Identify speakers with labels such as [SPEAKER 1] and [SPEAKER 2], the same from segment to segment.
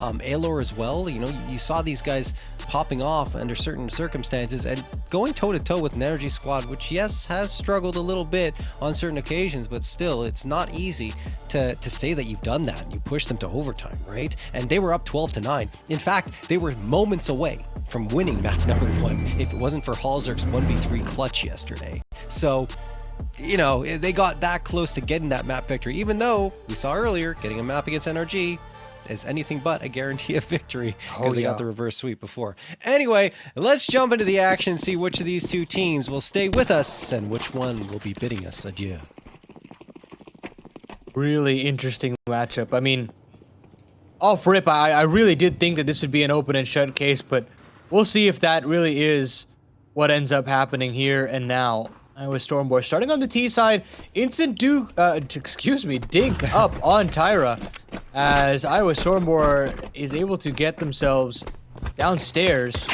[SPEAKER 1] Aelor as well. You know, you saw these guys popping off under certain circumstances and going toe-to-toe with an energy squad, which, yes, has struggled a little bit on certain occasions, but still, it's not easy to say that you've done that and you pushed them to overtime, right? And they were up 12-9. In fact, they were moments away from winning map number 1 if it wasn't for Halzerk's 1v3 clutch yesterday. So, you know, they got that close to getting that map victory, even though we saw earlier getting a map against NRG is anything but a guarantee of victory because they got the reverse sweep before. Anyway, let's jump into the action, see which of these two teams will stay with us and which one will be bidding us adieu.
[SPEAKER 2] Really interesting matchup. I mean, off rip, I really did think that this would be an open and shut case, but we'll see if that really is what ends up happening here and now. Iowa Stormboar starting on the T side, instant dig up on Tyra as Iowa Stormboar is able to get themselves downstairs.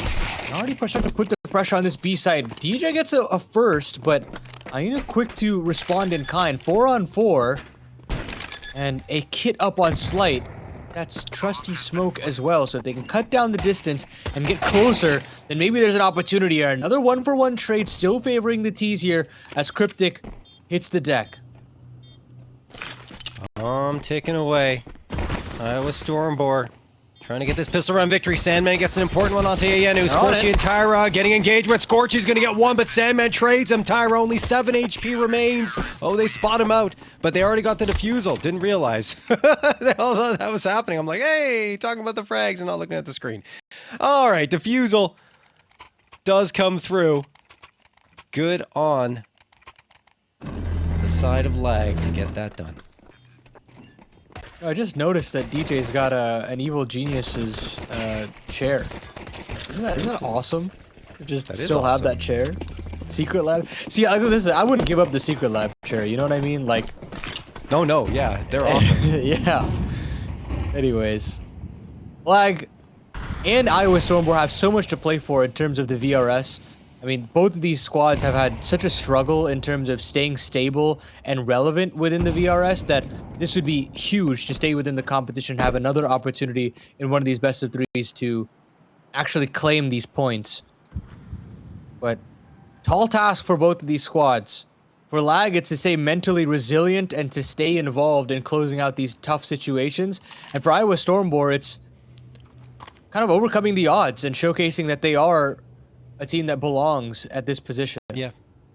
[SPEAKER 2] And already starting to put the pressure on this B side. DJ gets a first, but ayaneuu quick to respond in kind. 4-on-4 and a kit up on Slight. That's trusty smoke as well, so if they can cut down the distance and get closer, then maybe there's an opportunity here. Another 1-for-1 trade still favoring the T's here as Cryptic hits the deck.
[SPEAKER 1] Ticking away. Iowa Stormboar trying to get this pistol round victory. Sandman gets an important one onto ayaneuu. Scorchy and Tyra getting engaged with Scorchy's going to get one, but Sandman trades him. Tyra only 7 HP remains. Oh, they spot him out, but they already got the defusal. Didn't realize that was happening. I'm like, hey, talking about the frags and not looking at the screen. All right, defusal does come through. Good on the side of lag to get that done.
[SPEAKER 2] I just noticed that DJ's got an Evil Genius's chair. Isn't that awesome? To just still have that chair. Secret lab. See, I wouldn't give up the secret lab chair. You know what I mean? Like.
[SPEAKER 1] No, yeah, they're awesome.
[SPEAKER 2] Yeah. Anyways, Lag and Iowa Stormboar have so much to play for in terms of the VRS. I mean, both of these squads have had such a struggle in terms of staying stable and relevant within the VRS that this would be huge to stay within the competition, have another opportunity in one of these best of threes to actually claim these points. But tall task for both of these squads. For Lag, it's to stay mentally resilient and to stay involved in closing out these tough situations. And for Iowa Stormboar, it's kind of overcoming the odds and showcasing that they are a team that belongs at this position.
[SPEAKER 1] Yeah.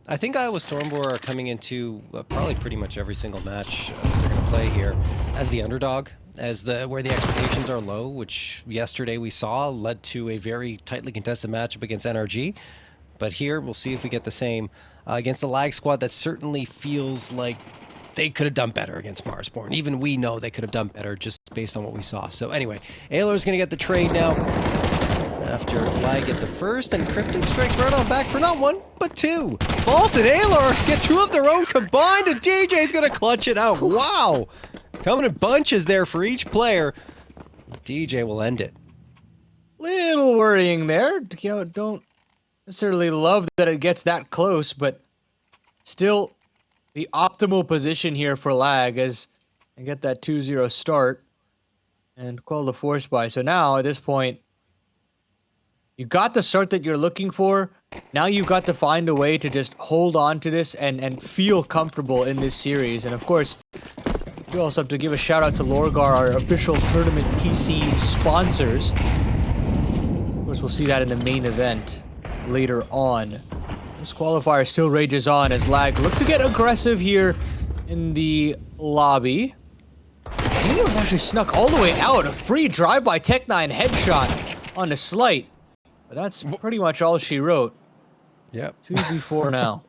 [SPEAKER 1] I think Iowa Stormboar are coming into probably pretty much every single match they're going to play here as the underdog, as where the expectations are low, which yesterday we saw led to a very tightly contested matchup against NRG. But here, we'll see if we get the same against a Lag squad that certainly feels like they could have done better against Marsborne. Even we know they could have done better just based on what we saw. So anyway, Aelor's going to get the trade now. After Lag get the first, and Cryptic strikes right on back for not one, but two. False and Aelor get two of their own combined, and DJ's gonna clutch it out. Wow! Coming in bunches there for each player. DJ will end it.
[SPEAKER 2] Little worrying there. You know, don't necessarily love that it gets that close, but still the optimal position here for Lag as I get that 2-0 start and quell the force buy. So now at this point, you got the start that you're looking for. Now you've got to find a way to just hold on to this and feel comfortable in this series. And of course, you also have to give a shout out to Lorgar, our official tournament PC sponsors. Of course, we'll see that in the main event later on. This qualifier still rages on as Lag looks to get aggressive here in the lobby. He was actually snuck all the way out. A free drive-by Tech9 headshot on a Slight. But that's pretty much all she wrote.
[SPEAKER 1] Yep.
[SPEAKER 2] 2v4 now.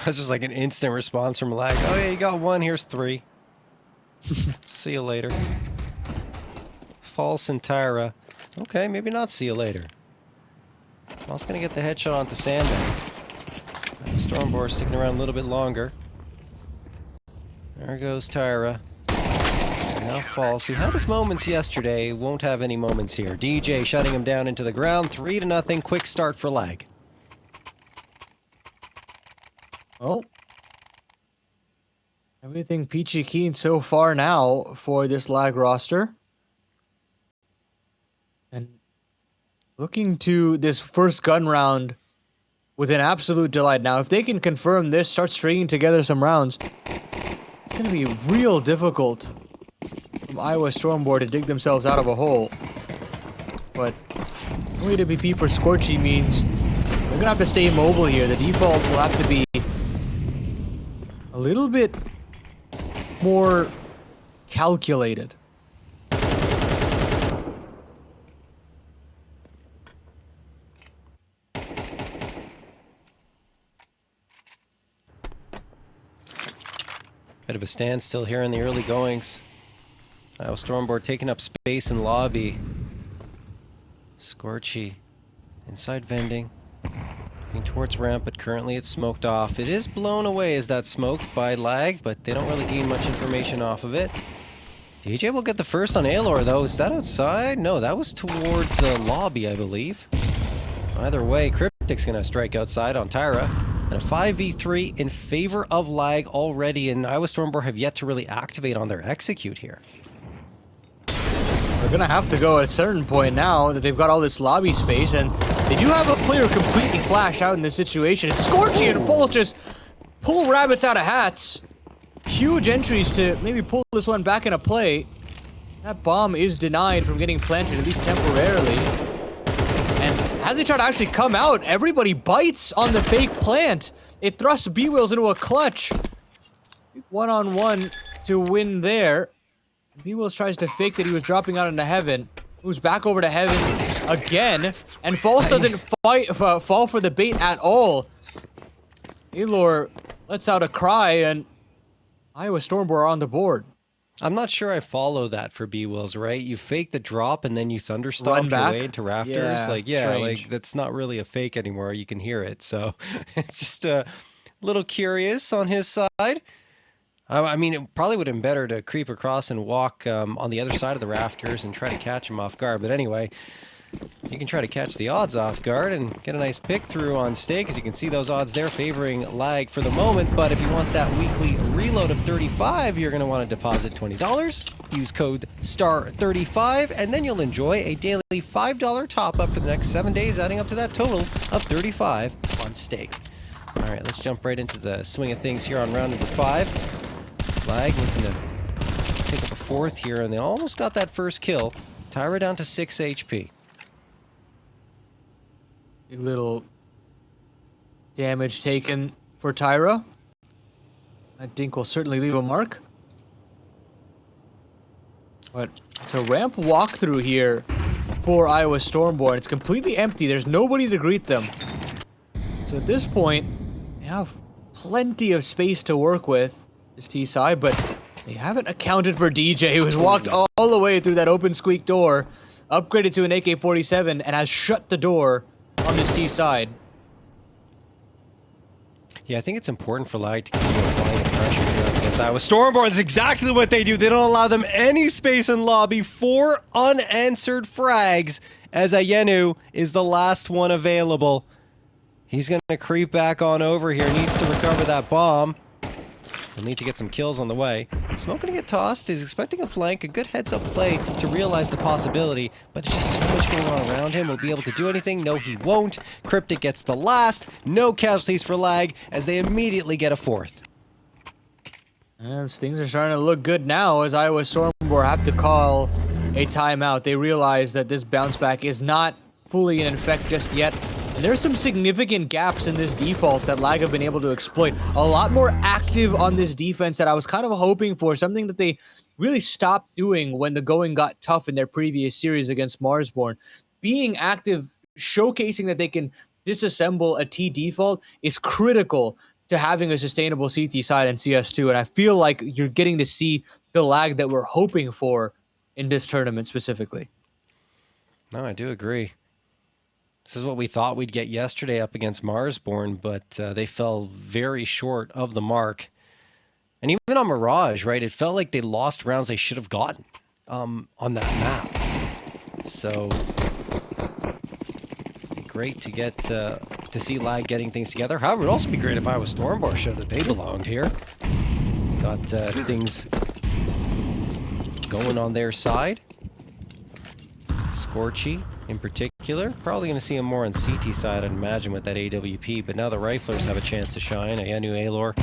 [SPEAKER 1] That's just like an instant response from Lag. Oh yeah, you got one, here's 3. See you later. False and Tyra. Okay, maybe not see you later. False gonna get the headshot onto Sandman. Stormboar sticking around a little bit longer. There goes Tyra. Now False, who had his moments yesterday, won't have any moments here. DJ shutting him down into the ground, 3-0, quick start for Lag.
[SPEAKER 2] Oh. Everything peachy keen so far now for this Lag roster. And looking to this first gun round with an absolute delight. Now, if they can confirm this, start stringing together some rounds, it's going to be real difficult from Iowa Stormboar to dig themselves out of a hole. But only WP for Scorchy means they're going to have to stay mobile here. The default will have to be a little bit more calculated.
[SPEAKER 1] Bit of a standstill here in the early goings. Iowa Stormboar taking up space in lobby. Scorchy inside vending. Looking towards ramp, but currently it's smoked off. It is blown away as that smoke by lag, but they don't really gain much information off of it. DJ will get the first on Aelor though. Is that outside? No, that was towards lobby, I believe. Either way, Cryptic's gonna strike outside on Tyra. And a 5v3 in favor of lag already, and Iowa Stormboar have yet to really activate on their execute here.
[SPEAKER 2] They're gonna have to go at a certain point now that they've got all this lobby space, and they do have a player completely flash out in this situation. It's Scorchy and Full just pull rabbits out of hats. Huge entries to maybe pull this one back into play. That bomb is denied from getting planted, at least temporarily. And as they try to actually come out, everybody bites on the fake plant. It thrusts B-Wills into a clutch. One-on-one to win there. B-Wills tries to fake that he was dropping out into heaven. Moves back over to heaven again. And False doesn't fall for the bait at all. Aelor lets out a cry, and Iowa Stormboar are on the board.
[SPEAKER 1] I'm not sure I follow that for B-Wills, right? You fake the drop and then you thunderstomp your way into rafters.
[SPEAKER 2] Strange.
[SPEAKER 1] That's not really a fake anymore. You can hear it. So it's just a little curious on his side. I mean, it probably would have been better to creep across and walk on the other side of the rafters and try to catch him off guard. But anyway, you can try to catch the odds off guard and get a nice pick through on stake. As you can see, those odds there favoring lag for the moment. But if you want that weekly reload of 35, you're going to want to deposit $20. Use code STAR35, and then you'll enjoy a daily $5 top-up for the next 7 days, adding up to that total of 35 on stake. All right, let's jump right into the swing of things here on round number 5. Lag looking to pick up a fourth here, and they almost got that first kill. Tyra down to 6 HP.
[SPEAKER 2] A little damage taken for Tyra. That dink will certainly leave a mark. But it's a ramp walkthrough here for Iowa Stormboar. It's completely empty. There's nobody to greet them. So at this point, they have plenty of space to work with, this T side, but they haven't accounted for DJ, who has walked all the way through that open squeak door, upgraded to an AK-47, and has shut the door on this T side.
[SPEAKER 1] Yeah, I think it's important for lag to continue applying the pressure here up against Iowa Stormboar. That's exactly what they do. They don't allow them any space in lobby. 4 unanswered frags as ayaneuu is the last one available. He's going to creep back on over here. Needs to recover that bomb. He'll need to get some kills on the way. Smoke going to get tossed. He's expecting a flank, a good heads-up play to realize the possibility, but there's just so much going on around him. Will be able to do anything? No, he won't. Cryptic gets the last. No casualties for lag as they immediately get a fourth.
[SPEAKER 2] And things are starting to look good now as Iowa Stormboar have to call a timeout. They realize that this bounce back is not fully in effect just yet. And there's some significant gaps in this default that lag have been able to exploit. A lot more active on this defense that I was kind of hoping for, something that they really stopped doing when the going got tough in their previous series against Marsborne. Being active, showcasing that they can disassemble a T default is critical to having a sustainable CT side in CS2, and I feel like you're getting to see the lag that we're hoping for in this tournament specifically.
[SPEAKER 1] No, I do agree. This is what we thought we'd get yesterday up against Marsborne, but they fell very short of the mark. And even on Mirage, right, it felt like they lost rounds they should have gotten on that map. So, great to get to see lag getting things together. However, it would also be great if Iowa Stormboar showed that they belonged here. Got things going on their side. Scorchy, in particular. Probably going to see him more on CT side, I'd imagine, with that AWP. But now the Riflers have a chance to shine. ayaneuu, Aelor,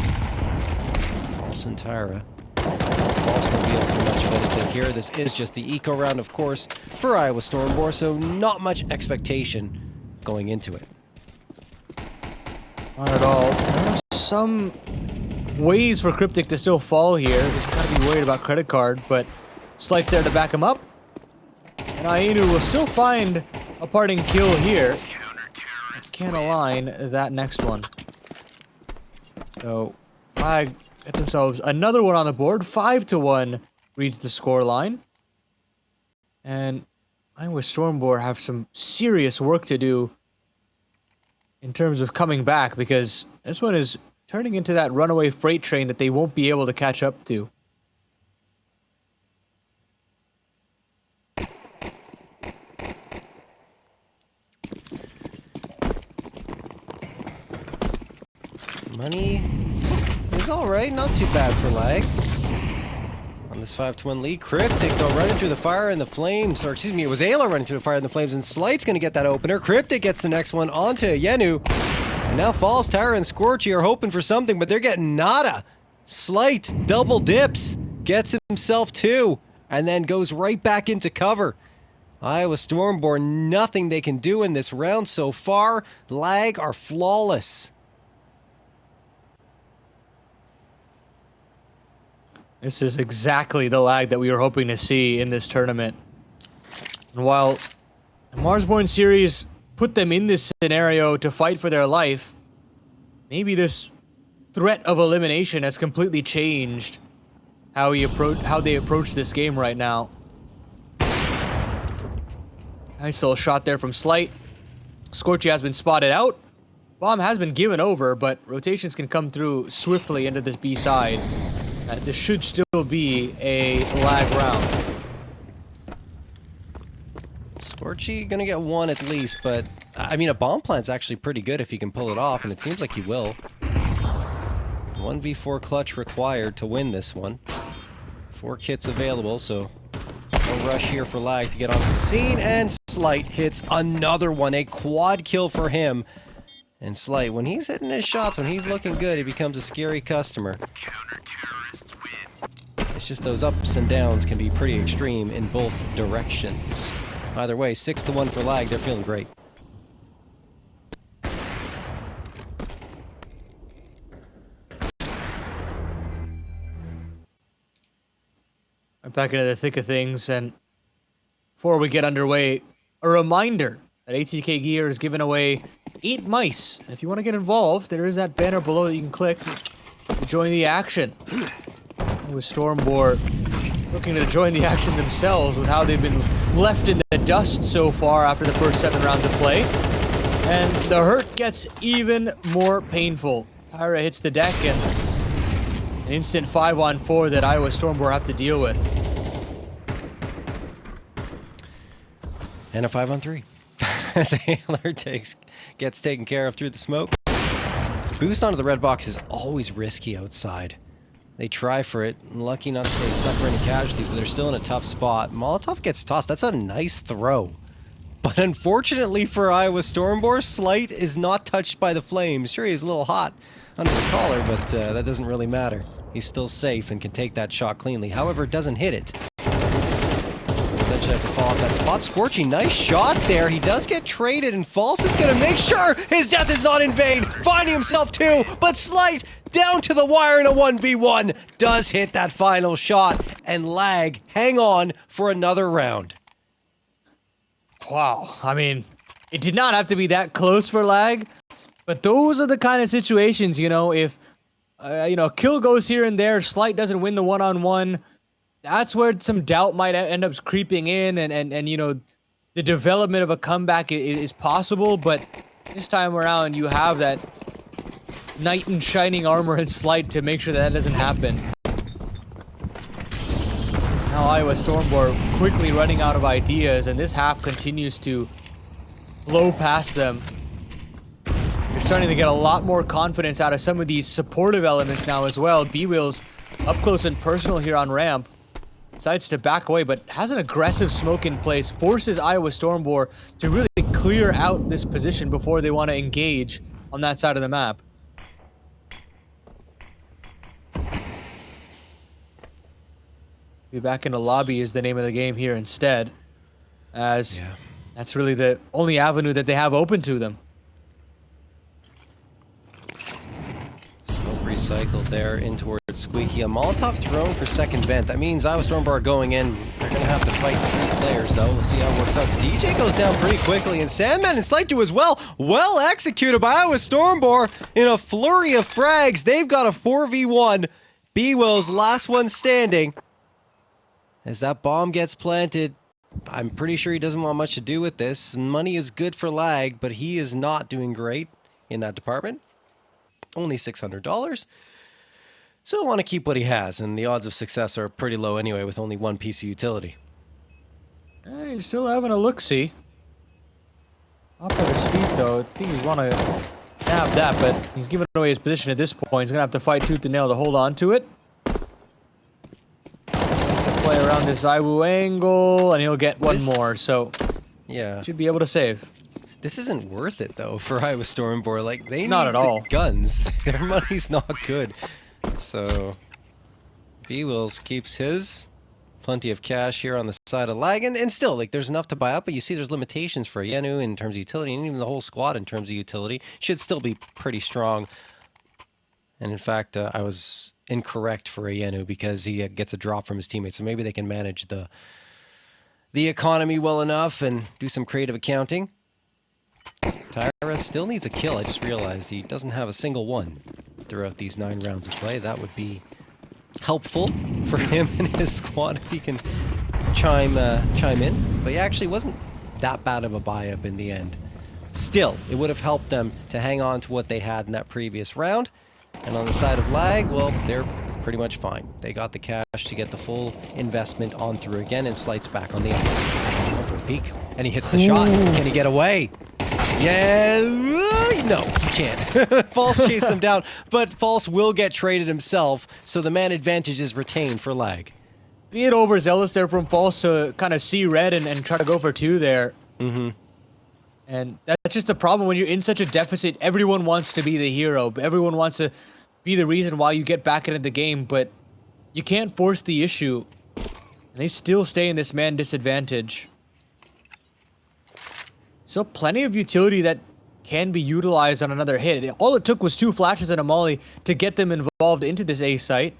[SPEAKER 1] False and Tyra. False won't be able to do much of anything here. This is just the eco round, of course, for Iowa Stormboar, so not much expectation going into it.
[SPEAKER 2] Not at all. There are some ways for Cryptic to still fall here. Just gotta be worried about credit card, but Slight's there to back him up. And ayaneuu will still find a parting kill here. Can't align that next one. So, Flag get themselves another one on the board. 5-1 reads the score line. And Iowa Stormboar have some serious work to do in terms of coming back, because this one is turning into that runaway freight train that they won't be able to catch up to.
[SPEAKER 1] Money is alright, not too bad for Lag. On this 5-1 lead, Cryptic though running through the fire and the flames, or excuse me, it was Ayla running through the fire and the flames, and Slight's gonna get that opener. Cryptic gets the next one onto ayaneuu. And now False, Tyra, and Scorchy are hoping for something, but they're getting nada. Slight double dips, gets himself 2, and then goes right back into cover. Iowa Stormboar, nothing they can do in this round so far. Lag are flawless.
[SPEAKER 2] This is exactly the Lag that we were hoping to see in this tournament. And while the Marsborne series put them in this scenario to fight for their life, maybe this threat of elimination has completely changed how they approach this game right now. Nice little shot there from Slight. Scorchy has been spotted out. Bomb has been given over, but rotations can come through swiftly into this B side. This should still be a Lag round.
[SPEAKER 1] Scorchy gonna get 1 at least, but I mean, a bomb plant's actually pretty good if he can pull it off, and it seems like he will. 1v4 clutch required to win this one. 4 kits available, so no rush here for Lag to get onto the scene, and Slight hits another one, a quad kill for him. And Slight, when he's hitting his shots, when he's looking good, he becomes a scary customer. It's just those ups and downs can be pretty extreme in both directions. Either way, 6-1 for Lag, they're feeling great.
[SPEAKER 2] Right back into the thick of things, and before we get underway, a reminder that ATK Gear is giving away 8 mice. And if you want to get involved, there is that banner below that you can click to join the action. With Stormboar looking to join the action themselves with how they've been left in the dust so far after the first 7 rounds of play. And the hurt gets even more painful. Tyra hits the deck, and an instant 5-on-4 that Iowa Stormboar have to deal with.
[SPEAKER 1] And a 5-on-3. As Ayler gets taken care of through the smoke. Boost onto the red box is always risky outside. They try for it. Lucky not to suffer any casualties, but they're still in a tough spot. Molotov gets tossed. That's a nice throw. But unfortunately for Iowa Stormboar, Slight is not touched by the flames. Sure, he's a little hot under the collar, but that doesn't really matter. He's still safe and can take that shot cleanly. However, it doesn't hit it. Eventually have to fall off that spot. Scorchy, nice shot there. He does get traded, and False is going to make sure his death is not in vain. Finding himself 2, but Slight down to the wire in a 1v1. Does hit that final shot, and Lag hang on for another round.
[SPEAKER 2] Wow, I mean, it did not have to be that close for Lag, but those are the kind of situations, you know, if, a kill goes here and there, Slight doesn't win the one-on-one, that's where some doubt might end up creeping in, and you know, the development of a comeback is possible, but this time around, you have that knight in shining armor and Slight to make sure that doesn't happen. Now Iowa Stormboar quickly running out of ideas, and this half continues to blow past them. You're starting to get a lot more confidence out of some of these supportive elements now as well. B-Wheel's up close and personal here on ramp. decides to back away, but has an aggressive smoke in place, forces Iowa Stormboar to really clear out this position before they want to engage on that side of the map. Be back in the lobby is the name of the game here instead, as that's really the only avenue that they have open to them.
[SPEAKER 1] Smoke recycled there in towards Squeaky. A Molotov thrown for second vent. That means Iowa Stormboar are going in. They're going to have to fight 3 players, though. We'll see how it works out. DJ goes down pretty quickly, and Sandman and Slight2 as well. Well executed by Iowa Stormboar in a flurry of frags. They've got a 4v1. B-Will's last one standing. As that bomb gets planted, I'm pretty sure he doesn't want much to do with this. Money is good for Lag, but he is not doing great in that department. Only $600. So I want to keep what he has, and the odds of success are pretty low anyway with only 1 piece of utility.
[SPEAKER 2] He's still having a look-see. Up at his feet, though. I think he's want to have that, but he's giving away his position at this point. He's going to have to fight tooth and nail to hold on to it. Play around this Iwu angle, and he'll get one more, so
[SPEAKER 1] yeah,
[SPEAKER 2] should be able to save.
[SPEAKER 1] This isn't worth it, though, for Iowa Stormboar. Like, they
[SPEAKER 2] not
[SPEAKER 1] need
[SPEAKER 2] at all.
[SPEAKER 1] the guns. Their money's not good. So, B-Wills keeps his. Plenty of cash here on the side of Lag, and still, like, there's enough to buy up, but you see there's limitations for ayaneuu in terms of utility, and even the whole squad in terms of utility should still be pretty strong. And in fact, I was incorrect for ayaneuu because he gets a drop from his teammates, so maybe they can manage the economy well enough and do some creative accounting. Tyra still needs a kill. I just realized he doesn't have a single one throughout these 9 rounds of play. That would be helpful for him and his squad if he can chime in. But he actually wasn't that bad of a buy-up in the end. Still, it would have helped them to hang on to what they had in that previous round. And on the side of Lag, well, they're pretty much fine. They got the cash to get the full investment on through again, and Slight's back on the end. For a peek, and he hits the shot. Can he get away? Yeah, no, he can't. False chased him down, but False will get traded himself, so the man advantage is retained for Lag.
[SPEAKER 2] Being overzealous there from False to kind of see red and try to go for 2 there.
[SPEAKER 1] Mm-hmm.
[SPEAKER 2] And that's just the problem when you're in such a deficit. Everyone wants to be the hero. Everyone wants to be the reason why you get back into the game, but you can't force the issue. And they still stay in this man disadvantage. Still plenty of utility that can be utilized on another hit. All it took was 2 flashes and a molly to get them involved into this A site.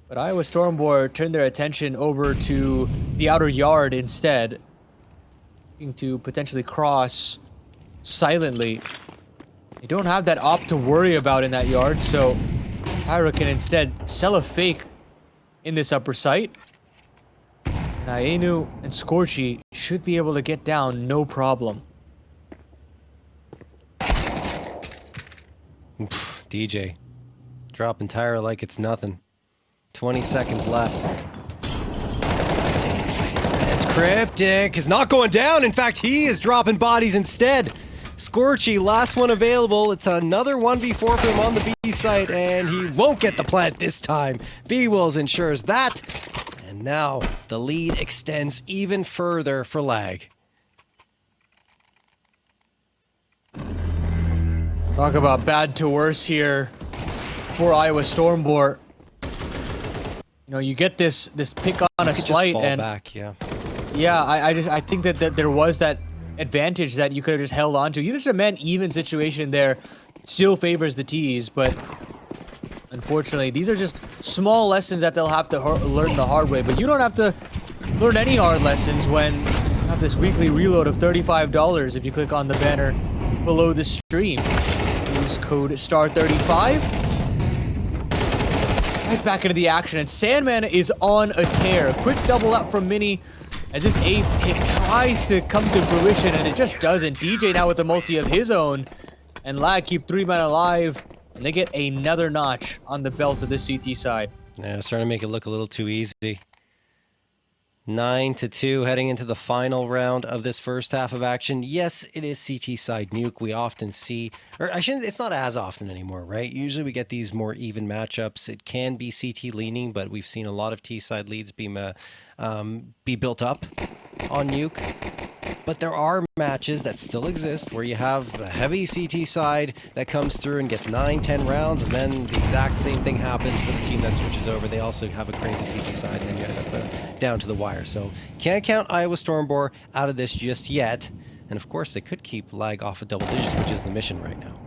[SPEAKER 2] But Iowa Stormboar turned their attention over to the outer yard instead, to potentially cross silently. You don't have that op to worry about in that yard, so Tyra can instead sell a fake in this upper site. And ayaneuu and Scorchy should be able to get down no problem.
[SPEAKER 1] DJ dropping Tyra like it's nothing. 20 seconds left. It's Cryptic is not going down. In fact, he is dropping bodies instead. Scorchy, last one available. It's another 1v4 for him on the B site, and he won't get the plant this time. B-Wills ensures that. And now the lead extends even further for Lag.
[SPEAKER 2] Talk about bad to worse here for Iowa Stormboar. You know, you get this pick on a Slight,
[SPEAKER 1] fall
[SPEAKER 2] and
[SPEAKER 1] back, yeah.
[SPEAKER 2] Yeah, I think that there was that advantage that you could have just held on to. Even just a man-even situation there still favors the T's, but unfortunately, these are just small lessons that they'll have to learn the hard way. But you don't have to learn any hard lessons when you have this weekly reload of $35 if you click on the banner below the stream. Use code STAR35. Right back into the action, and Sandman is on a tear. Quick double up from Mini as this 8th hit tries to come to fruition, and it just doesn't. DJ now with a multi of his own, and Lag keep 3 men alive, and they get another notch on the belt of the CT side.
[SPEAKER 1] Yeah, it's starting to make it look a little too easy. 9-2 heading into the final round of this first half of action. Yes, it is CT side Nuke. We often see, or I shouldn't, it's not as often anymore, right? Usually we get these more even matchups. It can be CT leaning, but we've seen a lot of T side leads be built up on Nuke. But there are matches that still exist where you have a heavy CT side that comes through and gets 9-10 rounds, and then the exact same thing happens for the team that switches over. They also have a crazy CT side, and then you end up down to the wire. So can't count Iowa Stormboar out of this just yet. And of course, they could keep lag off of double digits, which is the mission right now.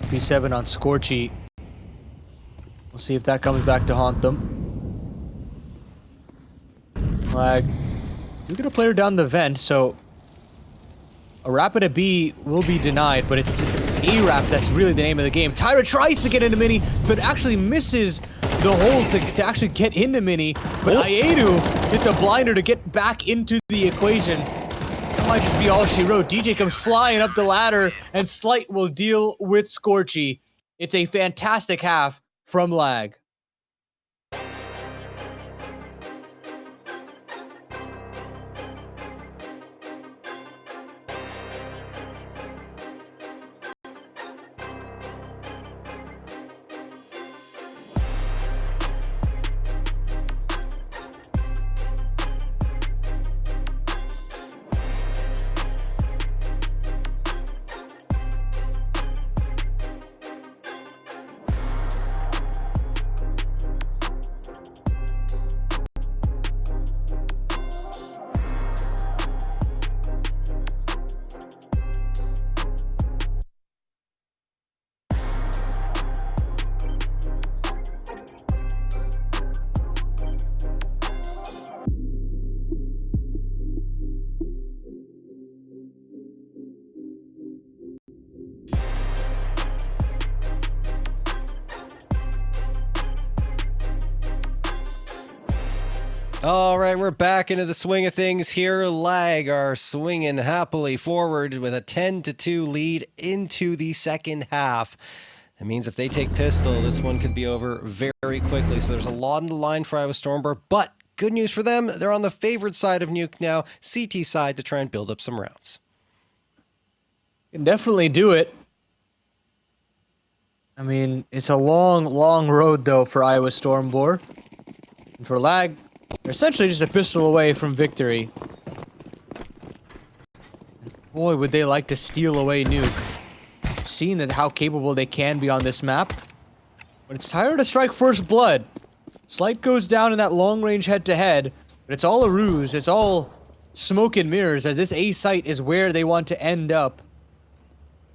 [SPEAKER 2] B7 on Scorchy. We'll see if that comes back to haunt them. Lag. We get a player down the vent, so a rapid at B will be denied, but it's this A-Rap that's really the name of the game. Tyra tries to get into Mini, but actually misses the hole to actually get into Mini, but ayaneuu gets a blinder to get back into the equation. That might just be all she wrote. DJ comes flying up the ladder, and Slight will deal with Scorchy. It's a fantastic half from Lag.
[SPEAKER 1] All right, we're back into the swing of things here. Lag are swinging happily forward with a 10-2 lead into the second half. That means if they take pistol, this one could be over very quickly. So there's a lot on the line for Iowa Stormboar, but good news for them, they're on the favored side of Nuke now, CT side, to try and build up some rounds.
[SPEAKER 2] Can definitely do it. I mean, it's a long road, though, for Iowa Stormboar. And for Lag, they're essentially just a pistol away from victory. Boy, would they like to steal away Nuke. Seeing that how capable they can be on this map. But it's Tyra to strike first blood. Slight goes down in that long-range head-to-head, but it's all a ruse. It's all smoke and mirrors, as this A site is where they want to end up.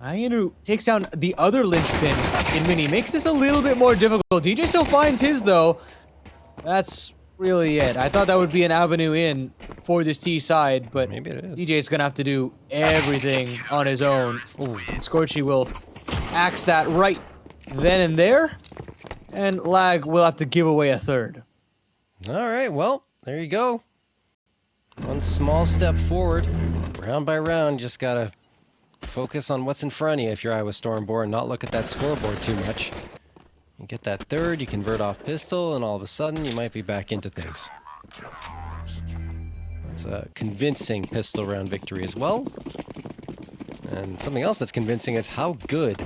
[SPEAKER 2] ayaneuu takes down the other linchpin in Mini. Makes this a little bit more difficult. DJ still finds his, though. That's really it. I thought that would be an avenue in for this T side, but
[SPEAKER 1] maybe it is.
[SPEAKER 2] DJ's gonna have to do everything on his own. Ooh. Scorchy will axe that right then and there, and Lag will have to give away a third.
[SPEAKER 1] All right, well, there you go. One small step forward, round by round. Just gotta focus on what's in front of you if you're Iowa Stormboar and not look at that scoreboard too much. You get that third, you convert off pistol, and all of a sudden you might be back into things. That's a convincing pistol round victory as well. And something else that's convincing is how good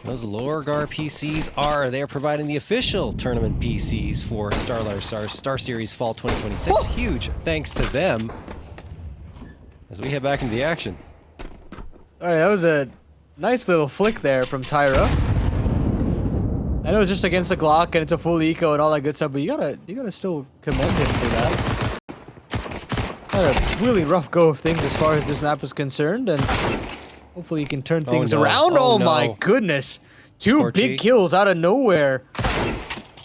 [SPEAKER 1] those lower GAR PCs are. They're providing the official tournament PCs for StarLadder StarSeries Fall 2026. Whoa! Huge thanks to them as we head back into the action.
[SPEAKER 2] All right, that was a nice little flick there from Tyra. I know it's just against the Glock and it's a full eco and all that good stuff, but you gotta still commend him for that. Had a really rough go of things as far as this map is concerned, and hopefully you can turn things around. Oh my goodness. Two big kills out of nowhere.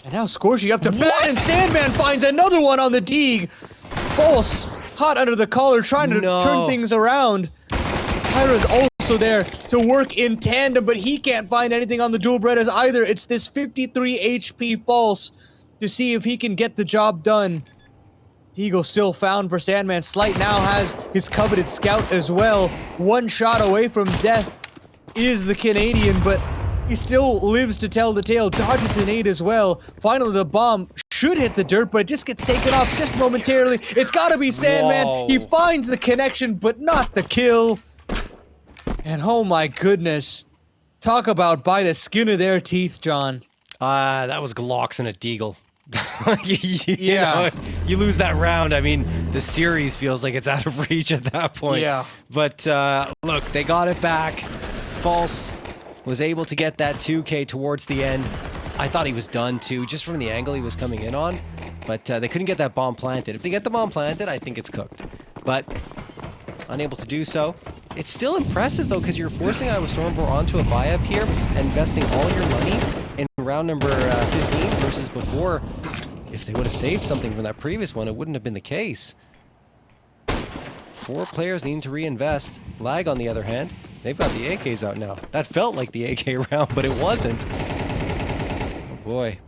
[SPEAKER 2] And now Scorchy up to bat, and Sandman finds another one on the Deeg. False, hot under the collar, trying to turn things around. Tyra's also there to work in tandem, but he can't find anything on the dual Berettas either. It's this 53 HP False to see if he can get the job done. Eagle still found for Sandman. Slight now has his coveted scout as well. One shot away from death is the Canadian, but he still lives to tell the tale. Dodges the nade as well. Finally, the bomb should hit the dirt, but it just gets taken off just momentarily. It's got to be Sandman.
[SPEAKER 1] Whoa.
[SPEAKER 2] He finds the connection, but not the kill. And oh my goodness. Talk about by the skin of their teeth, John.
[SPEAKER 1] That was Glocks and a Deagle. You
[SPEAKER 2] Yeah.
[SPEAKER 1] know, you lose that round. I mean, the series feels like it's out of reach at that point.
[SPEAKER 2] Yeah.
[SPEAKER 1] But look, they got it back. False was able to get that 2K towards the end. I thought he was done too, just from the angle he was coming in on. But they couldn't get that bomb planted. If they get the bomb planted, I think it's cooked. But unable to do so. It's still impressive though, because you're forcing Iowa Stormboar onto a buy-up here and investing all your money in round number 15 versus before. If they would have saved something from that previous one, it wouldn't have been the case. 4 players needing to reinvest. Lag, on the other hand, they've got the AKs out now. That felt like the AK round, but it wasn't. Oh boy.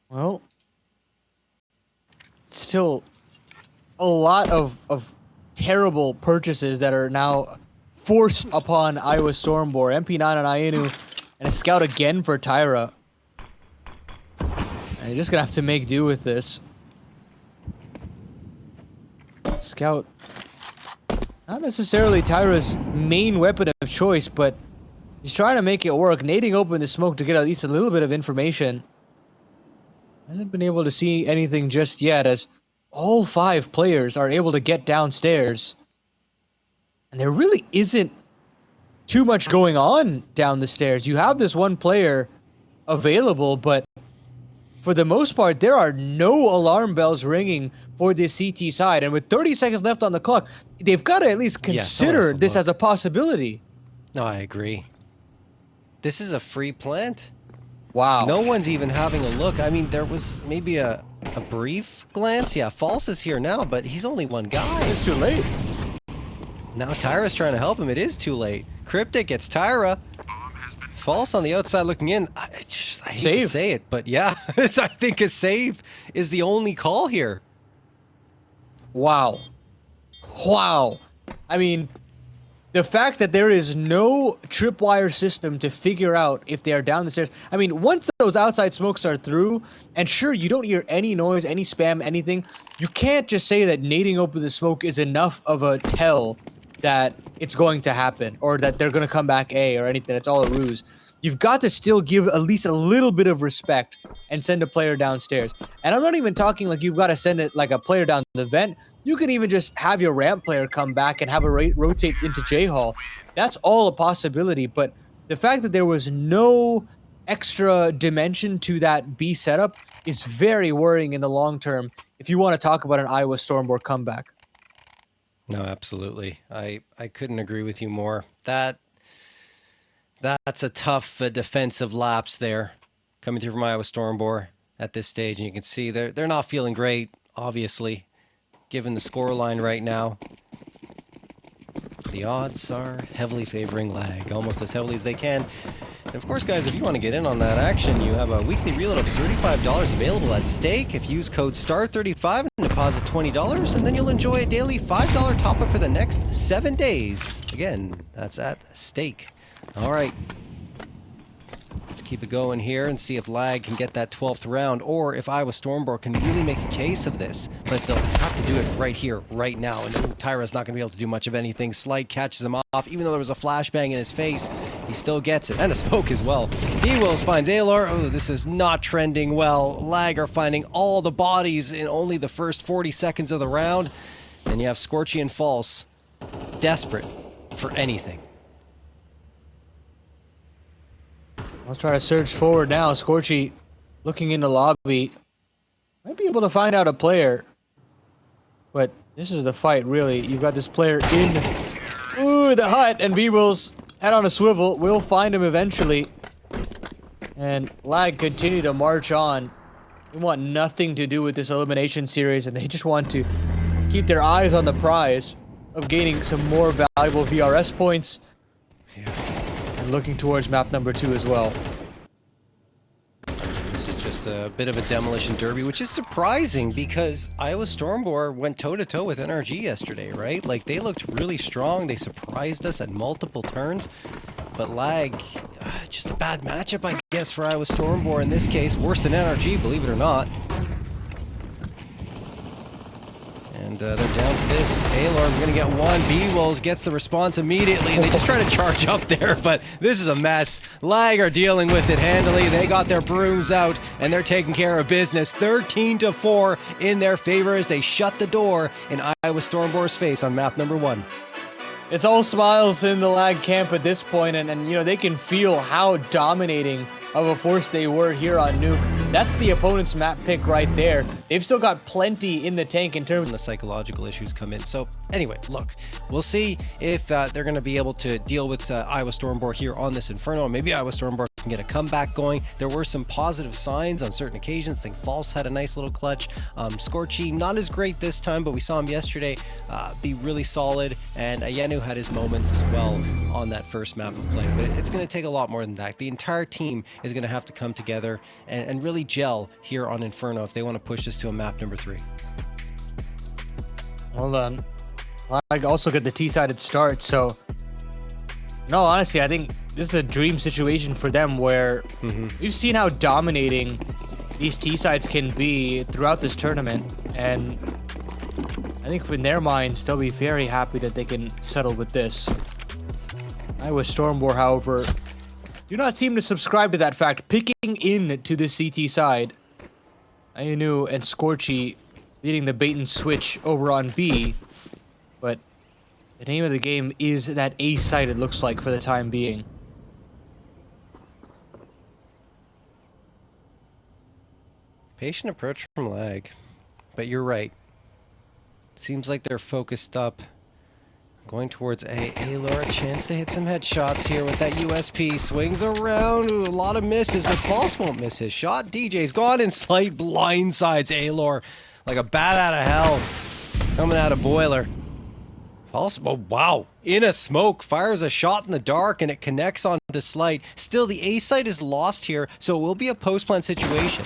[SPEAKER 2] Well, still a lot of terrible purchases that are now forced upon Iowa Stormboar. MP9 on ayaneuu and a scout again for Tyra. And you're just gonna have to make do with this. Scout, not necessarily Tyra's main weapon of choice, but he's trying to make it work. Nading open the smoke to get at least a little bit of information. Hasn't been able to see anything just yet, as all 5 players are able to get downstairs. And there really isn't too much going on down the stairs. You have this one player available, but for the most part, there are no alarm bells ringing for this CT side. And with 30 seconds left on the clock, they've got to at least consider this as a possibility.
[SPEAKER 1] No, I agree. This is a free plant.
[SPEAKER 2] Wow.
[SPEAKER 1] No one's even having a look. I mean, there was maybe a brief glance. Yeah, False is here now, but he's only one guy.
[SPEAKER 2] It's too late.
[SPEAKER 1] Now Tyra's trying to help him. It is too late. Cryptic gets Tyra. False on the outside looking in. I hate to say it, but yeah, I think a save is the only call here.
[SPEAKER 2] Wow. Wow. I mean, the fact that there is no tripwire system to figure out if they are down the stairs. I mean, once those outside smokes are through, and sure, you don't hear any noise, any spam, anything, you can't just say that nading open the smoke is enough of a tell that it's going to happen, or that they're going to come back A or anything. It's all a ruse. You've got to still give at least a little bit of respect and send a player downstairs. And I'm not even talking like you've got to send it like a player down the vent. You could even just have your ramp player come back and have a rotate into J-Hall. That's all a possibility, but the fact that there was no extra dimension to that B setup is very worrying in the long term if you want to talk about an Iowa Stormboar comeback.
[SPEAKER 1] No, absolutely. I couldn't agree with you more. That's a tough defensive lapse there coming through from Iowa Stormboar at this stage, and you can see they're not feeling great, obviously, given the scoreline right now. The odds are heavily favoring Lag, almost as heavily as they can. And of course, guys, if you want to get in on that action, you have a weekly reload of $35 available at stake. If you use code STAR35 and deposit $20, and then you'll enjoy a daily $5 top-up for the next 7 days. Again, that's at stake. All right. Let's keep it going here and see if Lag can get that 12th round, or if Iowa Stormboar can really make a case of this. But they'll have to do it right here, right now. And Tyra's not going to be able to do much of anything. Slight catches him off. Even though there was a flashbang in his face, he still gets it. And a smoke as well. B-Wills finds Alar. Oh, this is not trending well. Lag are finding all the bodies in only the first 40 seconds of the round. And you have Scorchy and False desperate for anything.
[SPEAKER 2] Let's try to surge forward now. Scorchy looking in the lobby. Might be able to find out a player. But this is the fight, really. You've got this player in the hut, and B-Will's head on a swivel. We'll find him eventually. And Lag continue to march on. They want nothing to do with this elimination series, and they just want to keep their eyes on the prize of gaining some more valuable VRS points.
[SPEAKER 1] Yeah.
[SPEAKER 2] Looking towards map number 2 as well.
[SPEAKER 1] This is just a bit of a demolition derby, which is surprising because Iowa Stormboar went toe-to-toe with NRG yesterday, right? Like, they looked really strong. They surprised us at multiple turns. But Lag, just a bad matchup, I guess, for Iowa Stormboar in this case. Worse than NRG, believe it or not. And they're down to this. Aylor, we're going to get one. B-Wolves gets the response immediately. They just try to charge up there, but this is a mess. Lag are dealing with it handily. They got their brooms out, and they're taking care of business. 13-4 in their favor as they shut the door in Iowa Stormboar's face on map number 1.
[SPEAKER 2] It's all smiles in the Lag camp at this point, and you know, they can feel how dominating of a force they were here on Nuke. That's the opponent's map pick right there. They've still got plenty in the tank in terms of
[SPEAKER 1] the psychological issues come in. So anyway, look, we'll see if they're going to be able to deal with Iowa Stormboar here on this Inferno. Maybe Iowa Stormboar can get a comeback going. There were some positive signs on certain occasions. I think False had a nice little clutch. Scorchy, not as great this time, but we saw him yesterday be really solid. And ayaneuu had his moments as well on that first map of play. But it's going to take a lot more than that. The entire team is going to have to come together and really gel here on Inferno if they want to push this to a map number 3.
[SPEAKER 2] Hold on. I also get the T-sided start, so no, honestly, I think this is a dream situation for them where we've seen how dominating these T-sides can be throughout this tournament, and I think in their minds, they'll be very happy that they can settle with this. Iowa Stormboar, however, do not seem to subscribe to that fact, picking in to the CT side. ayaneuu and Scorchy leading the bait and switch over on B, but the name of the game is that A side, it looks like, for the time being.
[SPEAKER 1] Patient approach from Lag, but you're right. Seems like they're focused up. Going towards A. Aylor, a chance to hit some headshots here with that USP. Swings around, ooh, a lot of misses, but False won't miss his shot. DJ's gone in slight blindsides Aylor like a bat out of hell. Coming out of boiler. False, oh wow, in a smoke, fires a shot in the dark and it connects onto Slight. Still, the A site is lost here, so it will be a post-plant situation.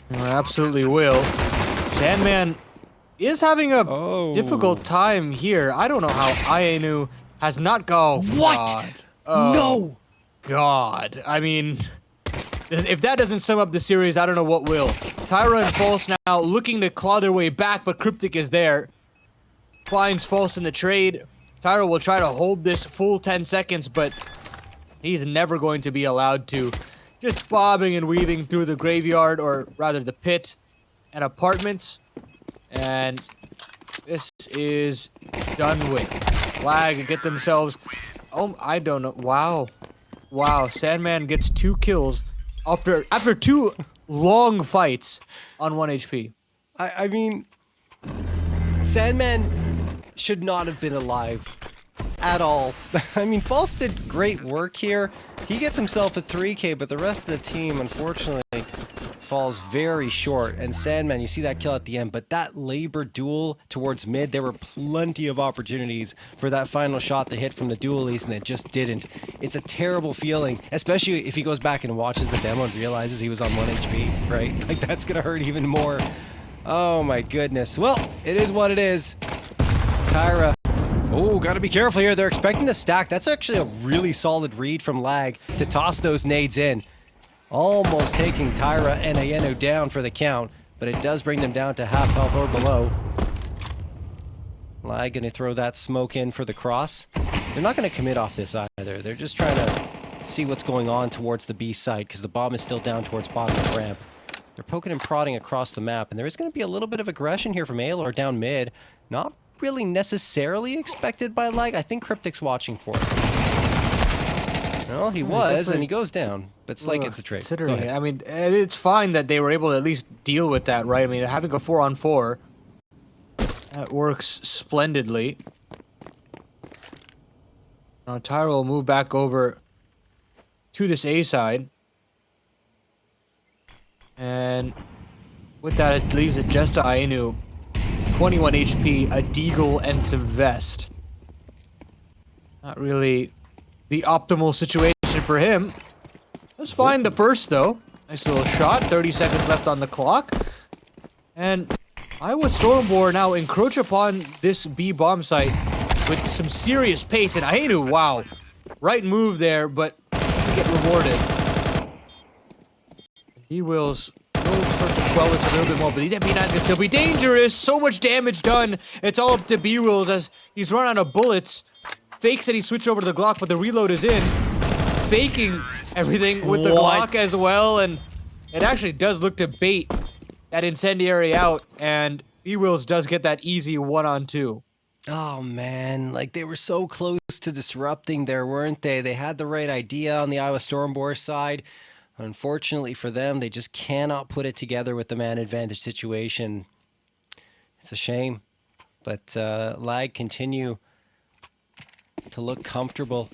[SPEAKER 2] Absolutely will. Sandman is having a difficult time here. I don't know how ayaneuu has not gone.
[SPEAKER 1] What?
[SPEAKER 2] God. Oh, no. God. I mean, if that doesn't sum up the series, I don't know what will. Tyra and False now looking to claw their way back, but Cryptic is there. Finds False in the trade. Tyra will try to hold this full 10 seconds, but he's never going to be allowed to. Just bobbing and weaving through the graveyard, or rather the pit and apartments. And this is done with. Lag get themselves. Oh, I don't know. Wow. Wow. Sandman gets 2 kills after 2 long fights on 1 HP.
[SPEAKER 1] I mean, Sandman should not have been alive at all. I mean, False did great work here. He gets himself a 3K, but the rest of the team, unfortunately, falls very short. And Sandman, you see that kill at the end, but that labor duel towards mid, there were plenty of opportunities for that final shot to hit from the dualies, and it just didn't. It's a terrible feeling, especially if he goes back and watches the demo and realizes he was on 1 HP, right? Like, that's gonna hurt even more. Oh my goodness. Well, it is what it is. Tyra. Oh, gotta be careful here. They're expecting the stack. That's actually a really solid read from Lag to toss those nades in. Almost taking Tyra and ayaneuu down for the count, but it does bring them down to half health or below. Lag gonna throw that smoke in for the cross. They're not gonna commit off this either. They're just trying to see what's going on towards the B site because the bomb is still down towards bottom of the ramp. They're poking and prodding across the map, and there is going to be a little bit of aggression here from Aylor down mid. Not really necessarily expected by Lag. I think Cryptic's watching for it. Well, he was, and he goes down, but Slight gets the trade. Go ahead.
[SPEAKER 2] I mean, it's fine that they were able to at least deal with that, right? I mean, having a 4-on-4, that works splendidly. Now Tyra will move back over to this A side. And with that, it leaves it just to ayaneuu. 21 HP, a deagle, and some vest. Not really the optimal situation for him. Let's find the first, though. Nice little shot. 30 seconds left on the clock. And Iowa Stormboar now encroach upon this B bomb site with some serious pace. And ayaneuu, wow. right move there, but doesn't get rewarded. B-Will's will start to quell this a little bit more, but these MP9s can still be dangerous. So much damage done. It's all up to B-Wills as he's run out of bullets. Fakes that he switched over to the Glock, but the reload is in. Faking everything with the Glock as well, and it actually does look to bait that incendiary out, and B-Wills does get that easy 1-on-2.
[SPEAKER 1] Oh man, like they were so close to disrupting there, weren't they? They had the right idea on the Iowa Stormboar side. Unfortunately for them, they just cannot put it together with the man advantage situation. It's a shame, but Lag continue to look comfortable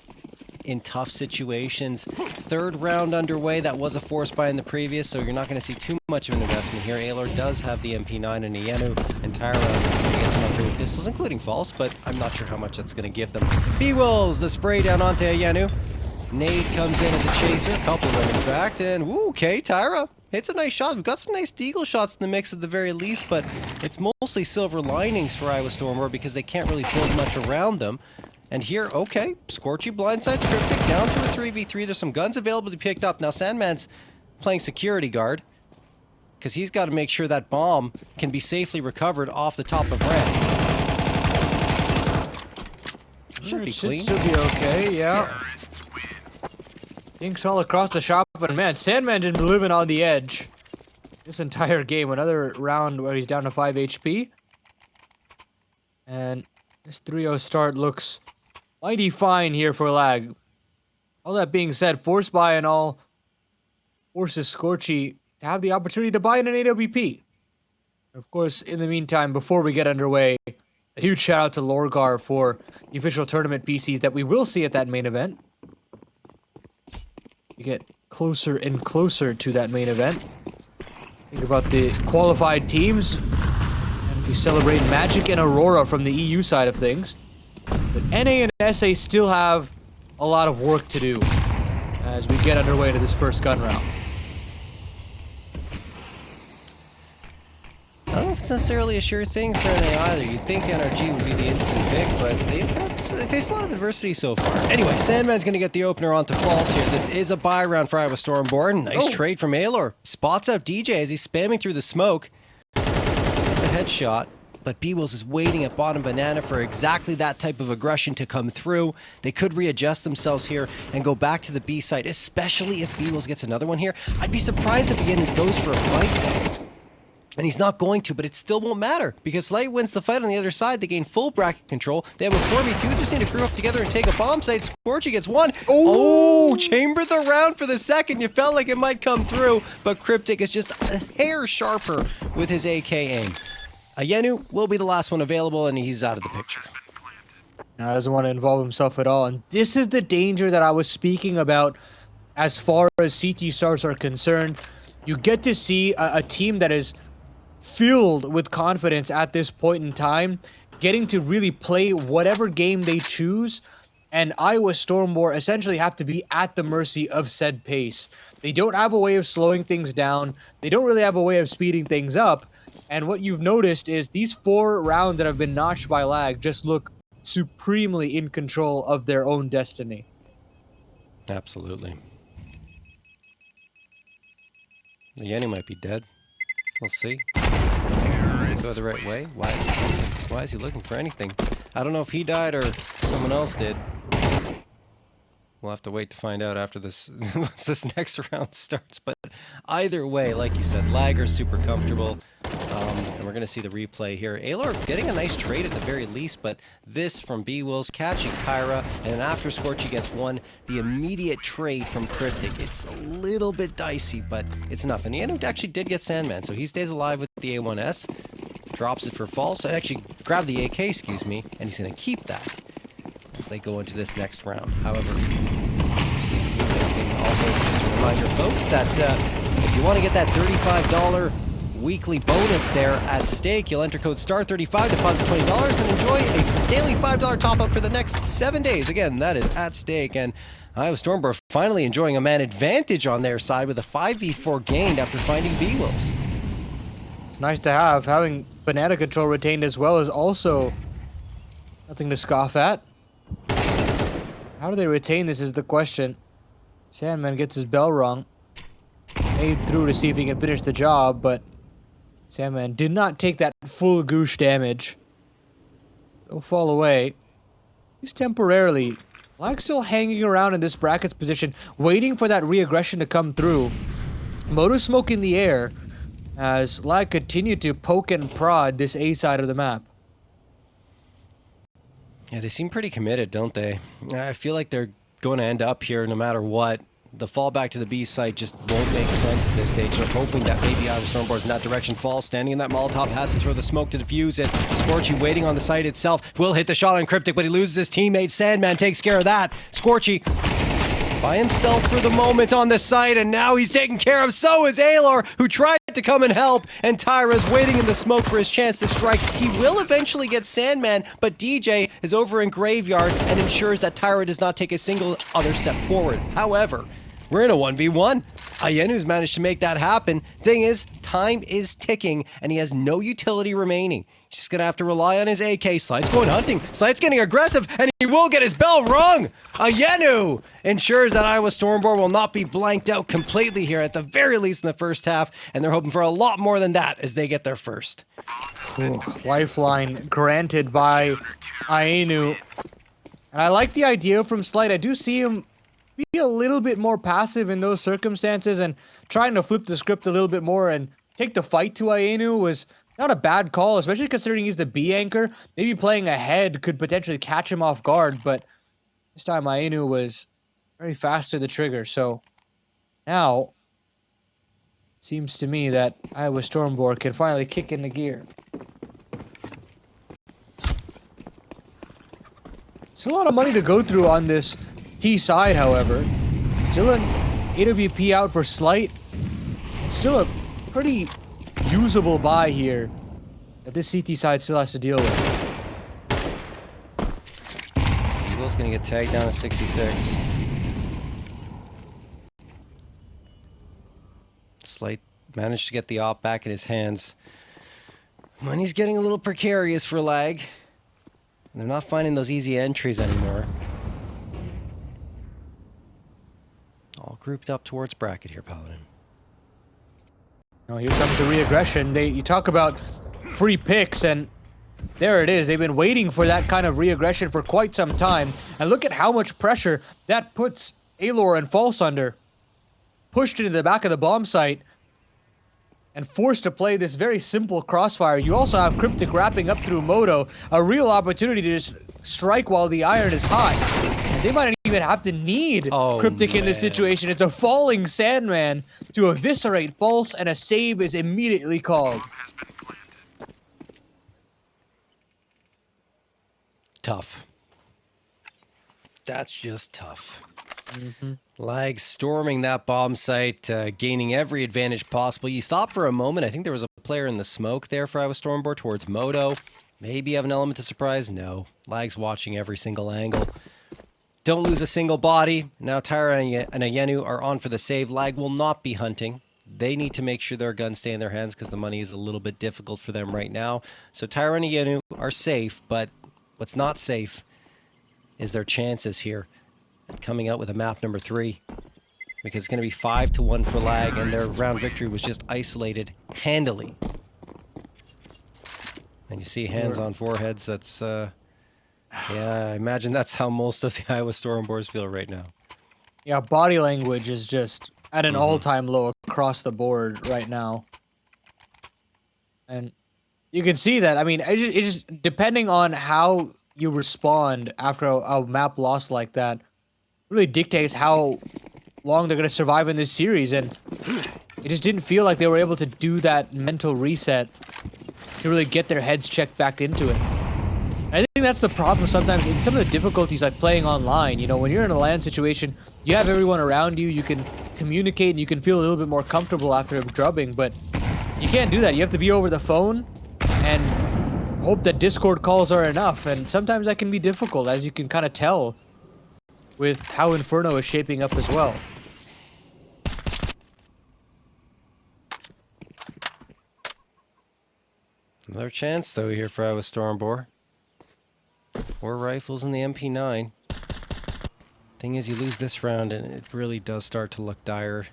[SPEAKER 1] in tough situations. Third round underway. That was a force buy in the previous, so you're not going to see too much of an investment here. Aylor does have the MP9 and ayaneuu, and Tyra gets some upgraded pistols, including false, but I'm not sure how much that's going to give them. B-Wolves, the spray down onto ayaneuu. Nade comes in as a chaser, a couple of them in fact, and woo, okay, Tyra hits a nice shot. We've got some nice deagle shots in the mix at the very least, but it's mostly silver linings for Iowa Stormboar because they can't really build much around them. And here, okay, Scorchy blindsides Cryptic down to a 3v3. There's some guns available to be picked up. Now Sandman's playing security guard because he's got to make sure that bomb can be safely recovered off the top of ramp. Should be clean.
[SPEAKER 2] Should be okay, yeah. Inks all across the shop, but man, Sandman just living on the edge this entire game. Another round where he's down to 5 HP. And this 3-0 start looks mighty fine here for Lag. All that being said, force buy and all forces Scorchy to have the opportunity to buy in an AWP. Of course, in the meantime, before we get underway, a huge shout out to Lorgar for the official tournament PCs that we will see at that main event. We get closer and closer to that main event. Think about the qualified teams. And we celebrate Magic and Aurora from the EU side of things. But NA and SA still have a lot of work to do as we get underway into this first gun round.
[SPEAKER 1] I don't know if it's necessarily a sure thing for NA either. You'd think NRG would be the instant pick, but they've faced a lot of adversity so far. Anyway, Sandman's going to get the opener onto false here. This is a buy round for Iowa Stormboar. Nice trade from Aylor. Spots out DJ as he's spamming through the smoke. Gets the headshot, but B-Wills is waiting at bottom banana for exactly that type of aggression to come through. They could readjust themselves here and go back to the B site, especially if B-Wills gets another one here. I'd be surprised if he goes for a fight. And he's not going to, but it still won't matter because Light wins the fight on the other side. They gain full bracket control. They have a 4v2. Just need to group up together and take a bomb site. Scorchy gets one. Oh, chamber the round for the second. You felt like it might come through, but Cryptic is just a hair sharper with his AK aim. ayaneuu will be the last one available, and he's out of the picture.
[SPEAKER 2] Now, doesn't want to involve himself at all, and this is the danger that I was speaking about as far as CT stars are concerned. You get to see a team that is filled with confidence at this point in time, getting to really play whatever game they choose, and Iowa Stormboar essentially have to be at the mercy of said pace. They don't have a way of slowing things down. They don't really have a way of speeding things up, and what you've noticed is these 4 rounds that have been notched by Lag just look supremely in control of their own destiny.
[SPEAKER 1] Absolutely. ayaneuu might be dead. We'll see. Go the right way. Why is he looking for anything? I don't know if he died or someone else did. We'll have to wait to find out after this once this next round starts. But either way, like you said, Lagger's super comfortable. And we're going to see the replay here. Aylor getting a nice trade at the very least, but this from B-Wills catching Tyra, and then after Scorchy gets one, the immediate trade from Cryptic. It's a little bit dicey, but it's enough. And ayaneuu actually did get Sandman, so he stays alive with the A1S, drops it for false, and actually grabbed the AK, excuse me, and he's going to keep that as they go into this next round. However, also just a reminder, folks, that if you want to get that $35 weekly bonus there at stake, you'll enter code STAR35, deposit $20, and enjoy a daily $5 top-up for the next 7 days. Again, that is at stake, and Iowa Stormboar finally enjoying a man advantage on their side with a 5v4 gained after finding B-Wills.
[SPEAKER 2] It's nice to have. Having banana control retained as well is also nothing to scoff at. How do they retain this is the question. Sandman gets his bell rung. Made through to see if he can finish the job, but Sandman did not take that full goosh damage. He'll fall away. He's temporarily. Like still hanging around in this brackets position, waiting for that re-aggression to come through. Moto smoke in the air as Lag continued to poke and prod this A side of the map.
[SPEAKER 1] Yeah, they seem pretty committed, don't they? I feel like they're going to end up here no matter what. The fallback to the B site just won't make sense at this stage. They're hoping that maybe Iowa Stormboar's in that direction falls. Standing in that Molotov has to throw the smoke to defuse it. Scorchy waiting on the site itself. Will hit the shot on Cryptic, but he loses his teammate. Sandman takes care of that. Scorchy by himself for the moment on the site, and now he's taken care of. So is Aelor, who tried to come and help, and Tyra's waiting in the smoke for his chance to strike. He will eventually get Sandman, but DJ is over in Graveyard and ensures that Tyra does not take a single other step forward. However, we're in a 1v1. Ayeneu's managed to make that happen. Thing is, time is ticking, and he has no utility remaining. He's just gonna have to rely on his AK. Slide's going hunting. Slide's getting aggressive, and he will get his bell rung. Ayaneuu ensures that Iowa Stormboar will not be blanked out completely here, at the very least in the first half, and they're hoping for a lot more than that as they get their first.
[SPEAKER 2] Ooh, lifeline granted by ayaneuu. And I like the idea from Slide. I do see him be a little bit more passive in those circumstances, and trying to flip the script a little bit more and take the fight to ayaneuu was not a bad call, especially considering he's the B anchor. Maybe playing ahead could potentially catch him off guard, but this time ayaneuu was very fast to the trigger. So now seems to me that Iowa Stormboar can finally kick into gear. It's a lot of money to go through on this T side, however. Still an AWP out for Slight. Still a pretty usable buy here that this CT side still has to deal with.
[SPEAKER 1] Eagle's gonna get tagged down to 66. Slight managed to get the op back in his hands. Money's getting a little precarious for Lag. They're not finding those easy entries anymore. All grouped up towards bracket here, Paladin.
[SPEAKER 2] Oh, here comes the re-aggression. You talk about free picks, and there it is. They've been waiting for that kind of re-aggression for quite some time. And look at how much pressure that puts Aelor and False under. Pushed into the back of the bomb site and forced to play this very simple crossfire. You also have Cryptic wrapping up through Moto. A real opportunity to just strike while the iron is hot. And they might not even have to need Cryptic in this situation. It's a falling Sandman to eviscerate False, and a save is immediately called.
[SPEAKER 1] Tough. That's just tough. Lag storming that bomb site, gaining every advantage possible. You stop for a moment. I think there was a player in the smoke there for Iowa Stormboar towards Moto. Maybe have an element of surprise. No. Lag's watching every single angle. Don't lose a single body. Now Tyra and ayaneuu are on for the save. Lag will not be hunting. They need to make sure their guns stay in their hands because the money is a little bit difficult for them right now. So Tyra and ayaneuu are safe, but what's not safe is their chances here. Coming out with a map number 3, because it's going to be 5-1 for Lag, and their round victory was just isolated handily. And you see hands on foreheads. That's yeah, I imagine that's how most of the Iowa Stormboars feel right now.
[SPEAKER 2] Yeah, body language is just at an all-time low across the board right now. And you can see that. I mean, it just depending on how you respond after a map loss like that really dictates how long they're going to survive in this series. And it just didn't feel like they were able to do that mental reset to really get their heads checked back into it. And I think that's the problem sometimes in some of the difficulties like playing online. You know, when you're in a LAN situation, you have everyone around you, you can communicate, and you can feel a little bit more comfortable after a drubbing, but you can't do that. You have to be over the phone and hope that Discord calls are enough, and sometimes that can be difficult, as you can kind of tell with how Inferno is shaping up as well.
[SPEAKER 1] Another chance, though, here for Iowa Stormboar. 4 rifles in the MP9. Thing is, you lose this round, and it really does start to look dire.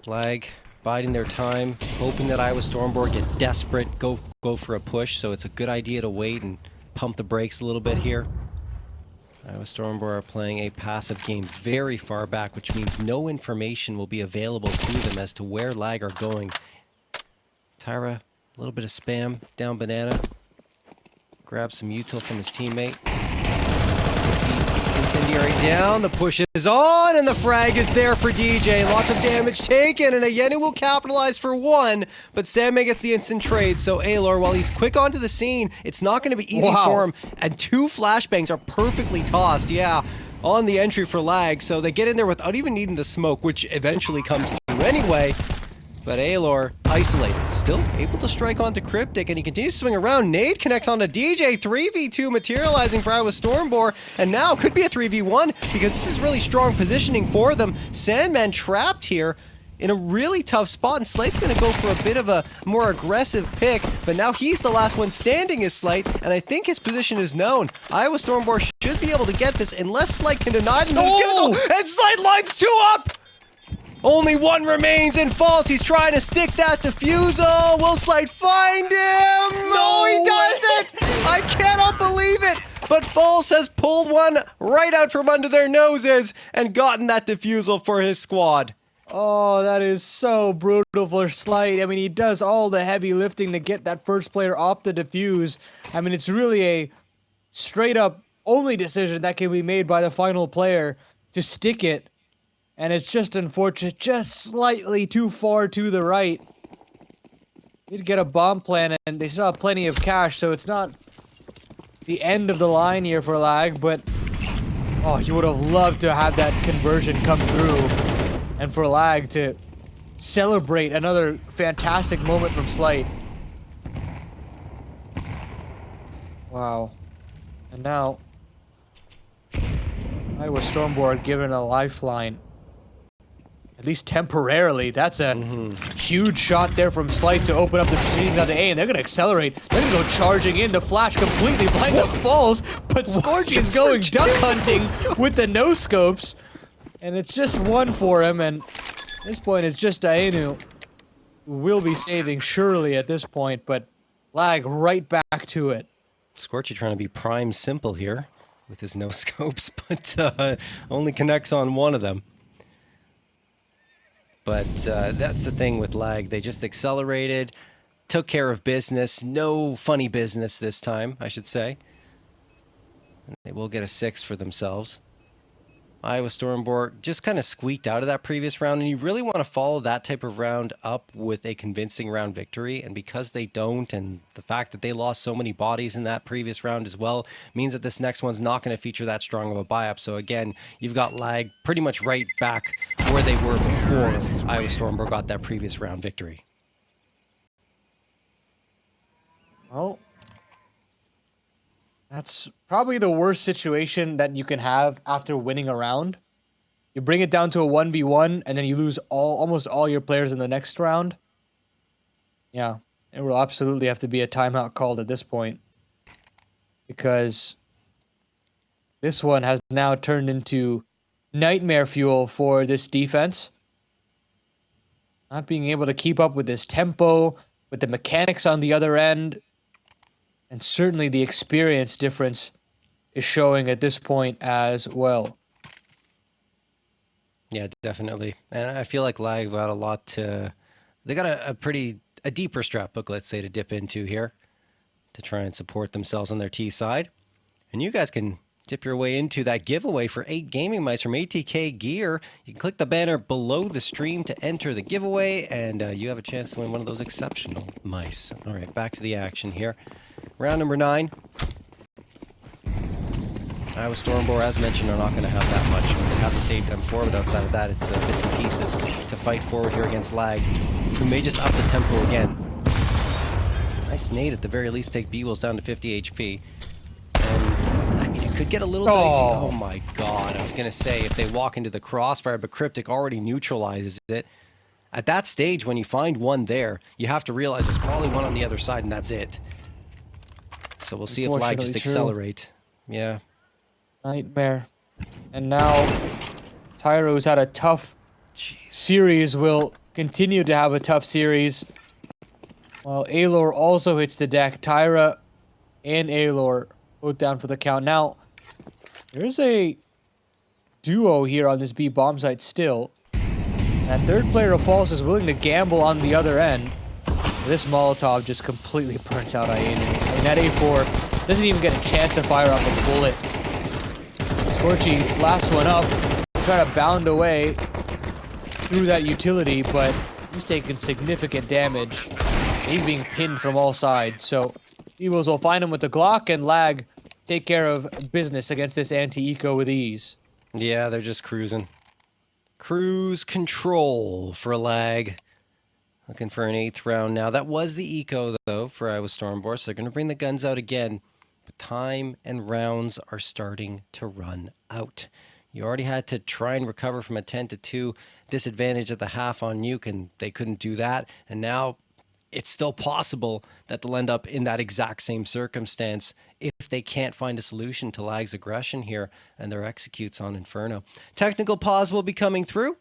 [SPEAKER 1] Lag, biding their time, hoping that Iowa Stormboar get desperate, go for a push, so it's a good idea to wait and pump the brakes a little bit here. Iowa Stormboar are playing a passive game very far back, which means no information will be available to them as to where Lag are going. Tyra, a little bit of spam, down banana. Grabs some util from his teammate. Incendiary down, the push is on, and the frag is there for DJ. Lots of damage taken, and ayaneuu will capitalize for one, but Sandman gets the instant trade, so Aelor, while he's quick onto the scene, it's not going to be easy for him, and 2 flashbangs are perfectly tossed, on the entry for Lag, so they get in there without even needing the smoke, which eventually comes through anyway. But Aelor, isolated, still able to strike onto Cryptic, and he continues to swing around. Nade connects onto DJ, 3v2 materializing for Iowa Stormboar, and now could be a 3v1, because this is really strong positioning for them. Sandman trapped here in a really tough spot, and Slate's going to go for a bit of a more aggressive pick, but now he's the last one standing as Slate, and I think his position is known. Iowa Stormboar should be able to get this, unless Slate can deny them the defusal, and Slate lines 2 up! Only 1 remains and falls. He's trying to stick that defusal. Will Slate find him? No, he doesn't! I cannot believe it! But False has pulled one right out from under their noses and gotten that defusal for his squad.
[SPEAKER 2] Oh, that is so brutal for Slate. I mean, he does all the heavy lifting to get that first player off the defuse. I mean, it's really a straight-up only decision that can be made by the final player to stick it. And it's just unfortunate, just slightly too far to the right. Did get a bomb plan, and they still have plenty of cash, so it's not the end of the line here for Lag, but oh, you would have loved to have that conversion come through, and for Lag to celebrate another fantastic moment from Slate. Wow. And now, Iowa Stormboar given a lifeline. At least temporarily. That's a huge shot there from Slight to open up the proceedings on the A, and they're going to accelerate. They're going to go charging in. The flash completely blinds up Falls, but Scorchy is going duck hunting with the no-scopes, and it's just 1 for him, and at this point it's just ayaneuu who will be saving surely at this point, but Lag right back to it.
[SPEAKER 1] Scorchy trying to be prime simple here with his no-scopes, but only connects on 1 of them. But that's the thing with Lag. They just accelerated, took care of business. No funny business this time, I should say. And they will get a 6 for themselves. Iowa Stormboar just kind of squeaked out of that previous round, and you really want to follow that type of round up with a convincing round victory, and because they don't, and the fact that they lost so many bodies in that previous round as well, means that this next one's not going to feature that strong of a buy-up. So again, you've got Lag pretty much right back where they were before Iowa Stormboar got that previous round victory.
[SPEAKER 2] Well, that's probably the worst situation that you can have after winning a round. You bring it down to a 1v1, and then you lose almost all your players in the next round. Yeah, it will absolutely have to be a timeout called at this point, because this one has now turned into nightmare fuel for this defense. Not being able to keep up with this tempo, with the mechanics on the other end. And certainly the experience difference is showing at this point as well.
[SPEAKER 1] Yeah, definitely. And I feel like Lag got a lot to... They got a deeper strat book, let's say, to dip into here to try and support themselves on their T side. And you guys can dip your way into that giveaway for 8 gaming mice from ATK Gear. You can click the banner below the stream to enter the giveaway, and you have a chance to win one of those exceptional mice. All right, back to the action here. Round number 9. Iowa Stormboar, as mentioned, are not going to have that much. They have the save M4, but outside of that, it's bits and pieces to fight forward here against Lag, who may just up the tempo again. Nice nade at the very least, take B-Wills down to 50 HP. And, I mean, it could get a little dicey. Oh my god, I was going to say, if they walk into the crossfire, but Cryptic already neutralizes it. At that stage, when you find one there, you have to realize there's probably one on the other side, and that's it. So we'll see if Lag just accelerate. Yeah.
[SPEAKER 2] Nightmare. And now Tyro's had a tough series, will continue to have a tough series. While Aelor also hits the deck. Tyra and Aelor both down for the count. Now, there's a duo here on this B bomb site still. And third player of False is willing to gamble on the other end. This Molotov just completely burns out ayaneuu. And that A4 doesn't even get a chance to fire off a bullet. Scorchy, last one up, try to bound away through that utility, but he's taking significant damage. He's being pinned from all sides, so Evils will find him with the Glock, and Lag take care of business against this anti-eco with ease.
[SPEAKER 1] Yeah, they're just cruising. Cruise control for Lag. Looking for an 8th round now. That was the eco, though, for Iowa Stormboar, so they're going to bring the guns out again. But time and rounds are starting to run out. You already had to try and recover from a 10-2 disadvantage at the half on Nuke, and they couldn't do that. And now it's still possible that they'll end up in that exact same circumstance if they can't find a solution to Lag's aggression here and their executes on Inferno. Technical pause will be coming through.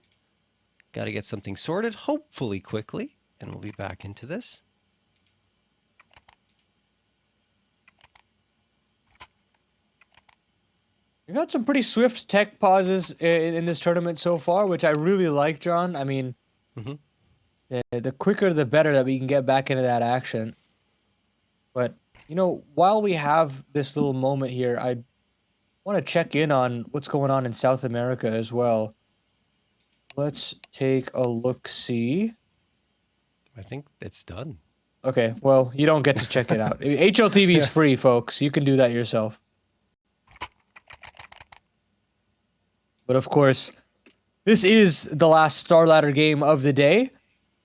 [SPEAKER 1] Got to get something sorted, hopefully quickly, and we'll be back into this.
[SPEAKER 2] We've had some pretty swift tech pauses in this tournament so far, which I really like, John. I mean, the quicker the better that we can get back into that action. But, you know, while we have this little moment here, I want to check in on what's going on in South America as well. Let's take a look-see.
[SPEAKER 1] I think it's done.
[SPEAKER 2] Okay, well, you don't get to check it out. HLTV is free, folks. You can do that yourself. But of course, this is the last StarLadder game of the day.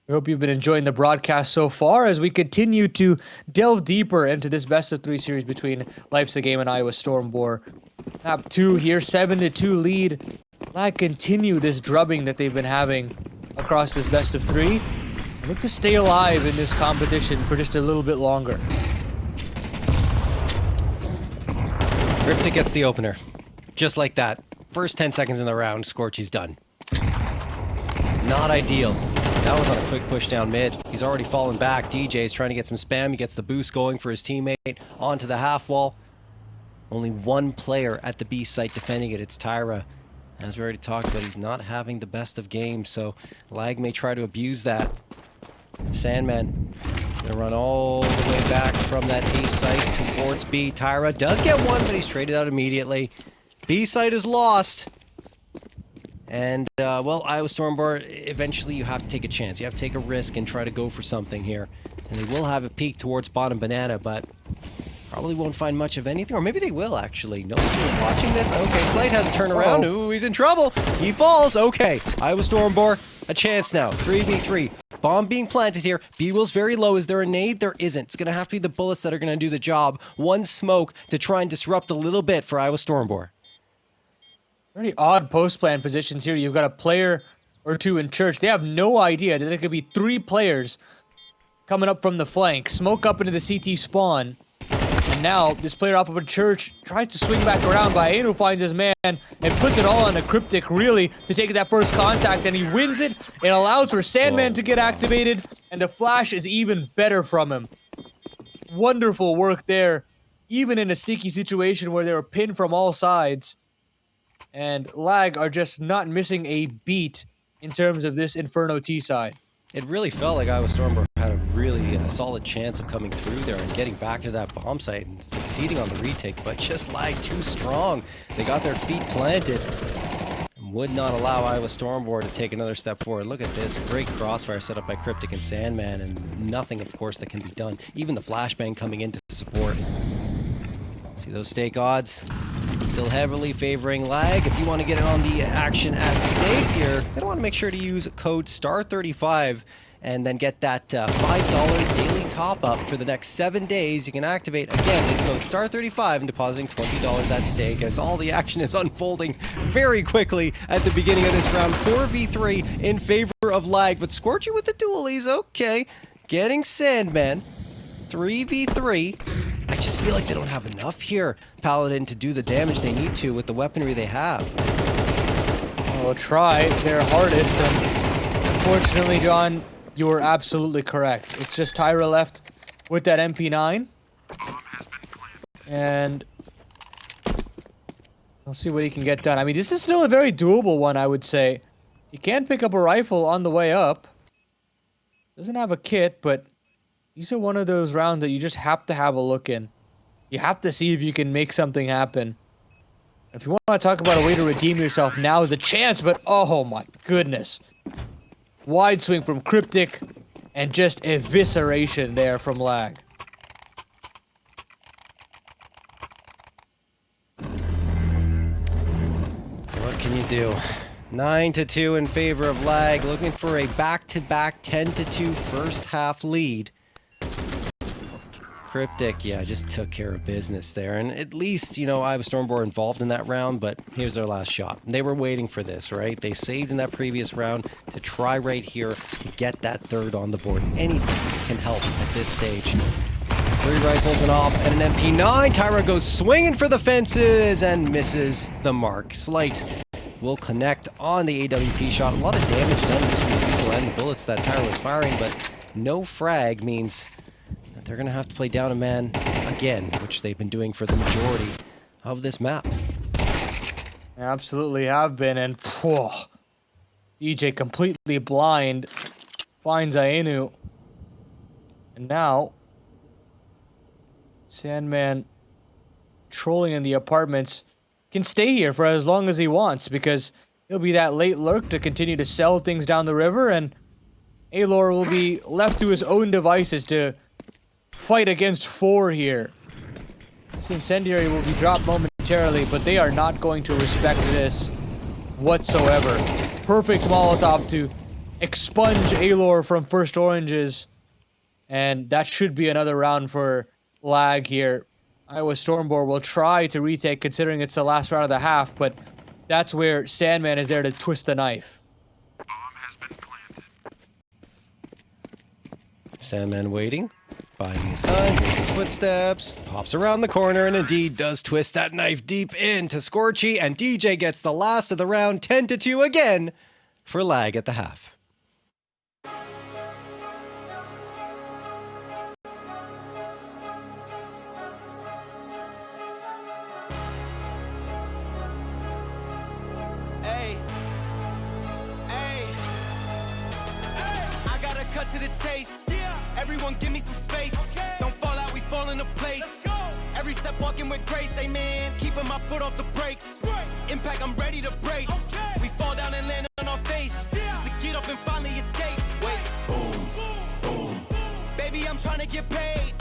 [SPEAKER 2] We hope you've been enjoying the broadcast so far as we continue to delve deeper into this best-of-3 series between Life's a Game and Iowa Stormboar. Map 2 here, 7-2 lead. Lag continue this drubbing that they've been having across this best-of-3. Look to stay alive in this competition for just a little bit longer.
[SPEAKER 1] Cryptic gets the opener. Just like that. First 10 seconds in the round, Scorchy's done. Not ideal. That was on a quick push down mid. He's already fallen back. DJ's trying to get some spam. He gets the boost going for his teammate. Onto the half wall. Only one player at the B site defending it. It's Tyra. As we already talked about, he's not having the best of games, so Lag may try to abuse that. Sandman gonna run all the way back from that A site towards B. Tyra does get one, but he's traded out immediately. B site is lost. And, well, Iowa Stormboar, eventually you have to take a chance. You have to take a risk and try to go for something here. And they will have a peek towards bottom banana, but probably won't find much of anything. Or maybe they will, actually. No one's watching this. Okay, Slate has a turnaround. Ooh, he's in trouble. He falls. Okay, Iowa Stormboar, a chance now. 3v3. Bomb being planted here. B-Will's very low. Is there a nade? There isn't. It's going to have to be the bullets that are going to do the job. One smoke to try and disrupt a little bit for Iowa Stormboar.
[SPEAKER 2] Pretty odd post-plan positions here. You've got a player or two in church. They have no idea that there could be 3 players coming up from the flank. Smoke up into the CT spawn. And now, this player off of a church tries to swing back around, but ayaneuu finds his man and puts it all on a Cryptic, really, to take that first contact, and he wins it. It allows for Sandman to get activated, and the flash is even better from him. Wonderful work there, even in a sticky situation where they were pinned from all sides. And Lag are just not missing a beat in terms of this Inferno T side.
[SPEAKER 1] It really felt like Iowa Stormboar had a really solid chance of coming through there and getting back to that bomb site and succeeding on the retake, but just Lag too strong. They got their feet planted and would not allow Iowa Stormboar to take another step forward. Look at this great crossfire set up by Cryptic and Sandman, and nothing, of course, that can be done. Even the flashbang coming in to support. See those stake odds? Still heavily favoring Lag. If you want to get in on the action at stake, you're going to want to make sure to use code STAR35 and then get that $5 daily top-up for the next 7 days. You can activate, again, with code STAR35 and depositing $20 at stake as all the action is unfolding very quickly at the beginning of this round. 4v3 in favor of Lag, but Scorchy with the dualies, okay. Getting Sandman. 3v3. I just feel like they don't have enough here, Paladin, to do the damage they need to with the weaponry they have.
[SPEAKER 2] They'll try their hardest, and unfortunately, John, you were absolutely correct. It's just Tyra left with that MP9. And we'll see what he can get done. I mean, this is still a very doable one, I would say. You can pick up a rifle on the way up. Doesn't have a kit, but these are one of those rounds that you just have to have a look in. You have to see if you can make something happen. If you want to talk about a way to redeem yourself, now is the chance, but oh my goodness. Wide swing from Cryptic, and just evisceration there from Lag.
[SPEAKER 1] What can you do? 9-2 in favor of Lag, looking for a back-to-back 10-2 first half lead. Cryptic, yeah, just took care of business there. And at least, you know, Iowa Stormboar involved in that round, but here's their last shot. They were waiting for this, right? They saved in that previous round to try right here to get that third on the board. Anything can help at this stage. 3 rifles and off and an MP9. Tyra goes swinging for the fences and misses the mark. Slight will connect on the AWP shot. A lot of damage done between the people and the bullets that Tyra was firing, but no frag means that they're going to have to play down a man again, which they've been doing for the majority of this map.
[SPEAKER 2] Absolutely have been, and DJ completely blind finds ayaneuu. And now Sandman, trolling in the apartments, can stay here for as long as he wants, because he'll be that late lurk to continue to sell things down the river, and Alor will be left to his own devices to fight against 4 here. This incendiary will be dropped momentarily, but they are not going to respect this whatsoever. Perfect Molotov to expunge Alor from first oranges, and that should be another round for Lag here. Iowa Stormboar will try to retake, considering it's the last round of the half, but that's where Sandman is there to twist the knife.
[SPEAKER 3] Bomb has been planted.
[SPEAKER 1] Sandman waiting, biding his time, making footsteps, hops around the corner, and indeed does twist that knife deep into Scorchy, and DJ gets the last of the round, 10-2 again for Lag at the half.
[SPEAKER 4] Cut to the chase. Everyone give me some space. Don't fall out, we fall into place. Every step walking with grace, amen. Keeping my foot off the brakes. Impact, I'm ready to brace. We fall down and land on our face. Just to get up and finally escape. Wait, boom, boom. Baby, I'm trying to get paid.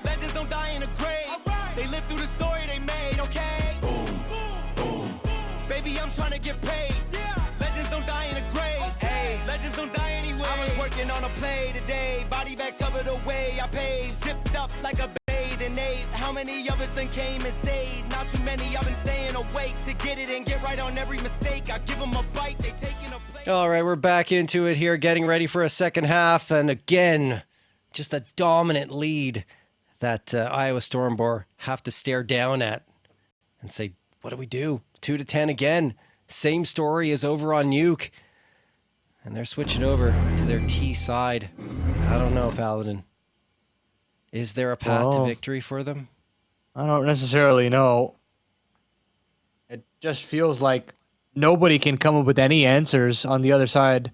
[SPEAKER 4] Legends don't die in a grave. They live through the story they made, okay? Boom, boom. Baby, I'm trying to get paid. Legends don't die in a grave. Hey, legends don't die anyway. I was working on a play today. Body bags covered away. I paved, zipped up like a bathing ape. How many of us then came and stayed? Not too many. I've been staying awake to get it and get right on every mistake. I give them a bite. They taking a plate.
[SPEAKER 1] All right, we're back into it here, getting ready for a second half. And again, just a dominant lead that Iowa Stormboar have to stare down at and say, what do we do? 2-10 again. Same story as over on Nuke. And they're switching over to their T side. I don't know, Paladin. Is there a path to victory for them?
[SPEAKER 2] I don't necessarily know. It just feels like nobody can come up with any answers on the other side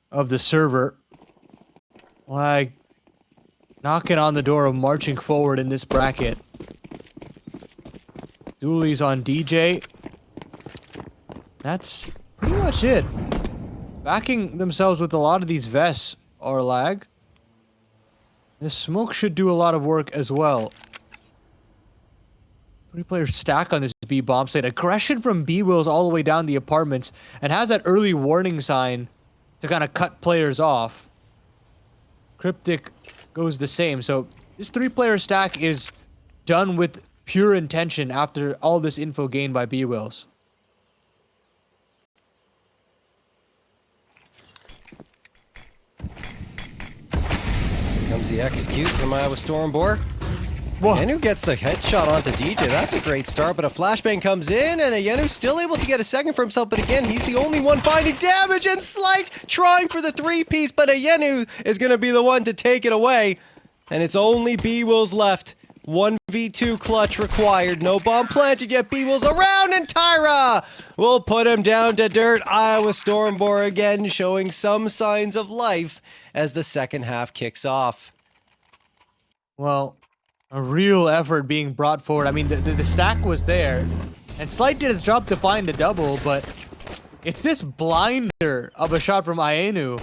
[SPEAKER 2] of the server. Like, knocking on the door of marching forward in this bracket. Dooley's on DJ. That's pretty much it. Backing themselves with a lot of these vests are Lag. This smoke should do a lot of work as well. 3 players stack on this B bomb site. Aggression from B-Wills all the way down the apartments, and has that early warning sign to kind of cut players off. Cryptic goes the same. So this 3-player stack is done with pure intention after all this info gained by B-Wills.
[SPEAKER 1] Comes the execute from Iowa Stormboar.
[SPEAKER 2] Whoa.
[SPEAKER 1] ayaneuu gets the headshot onto DJ. That's a great start, but a flashbang comes in, and ayaneuu still able to get a second for himself. But again, he's the only one finding damage, and Slight trying for the three-piece, but ayaneuu is going to be the one to take it away. And it's only B-Wills left. 1v2 clutch required. No bomb planted yet. B-Wills around, and Tyra will put him down to dirt. Iowa Stormboar again showing some signs of life as the second half kicks off.
[SPEAKER 2] Well, a real effort being brought forward. I mean, the stack was there, and Slight did his job to find the double, but it's this blinder of a shot from ayaneuu.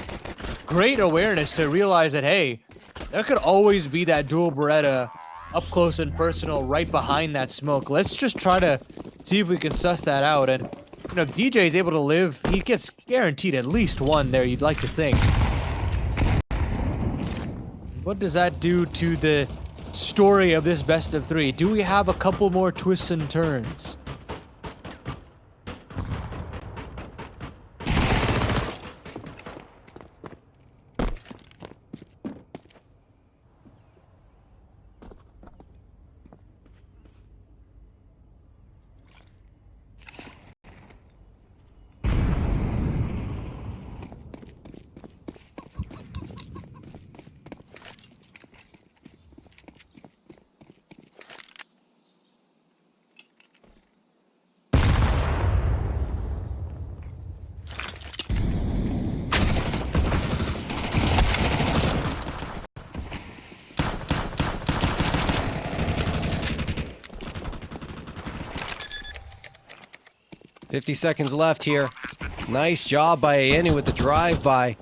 [SPEAKER 2] Great awareness to realize that, hey, there could always be that dual Beretta up close and personal right behind that smoke. Let's just try to see if we can suss that out. And you know, if DJ is able to live, he gets guaranteed at least one there, you'd like to think. What does that do to the story of this best of three? Do we have a couple more twists and turns?
[SPEAKER 1] $50 seconds left here. Nice job by ayaneuu with the drive-by.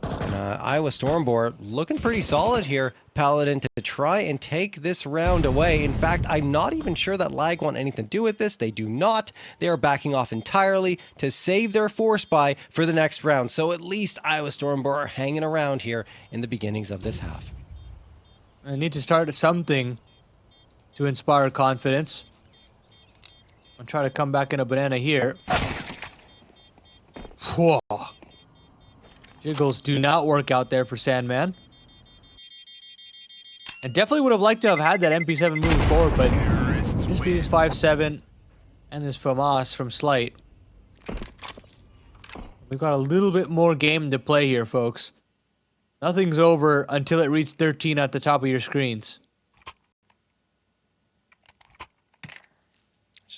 [SPEAKER 1] Iowa Stormboar looking pretty solid here. Paladin to try and take this round away. In fact, I'm not even sure that Lag want anything to do with this. They do not. They are backing off entirely to save their force buy for the next round. So at least Iowa Stormboar are hanging around here in the beginnings of this half.
[SPEAKER 2] I need to start something to inspire confidence. I'll try to come back in a banana here. Whoa. Jiggles do not work out there for Sandman. I definitely would have liked to have had that MP7 moving forward, but just be this 5-7 and this FAMAS from Slight. We've got a little bit more game to play here, folks. Nothing's over until it reaches 13 at the top of your screens.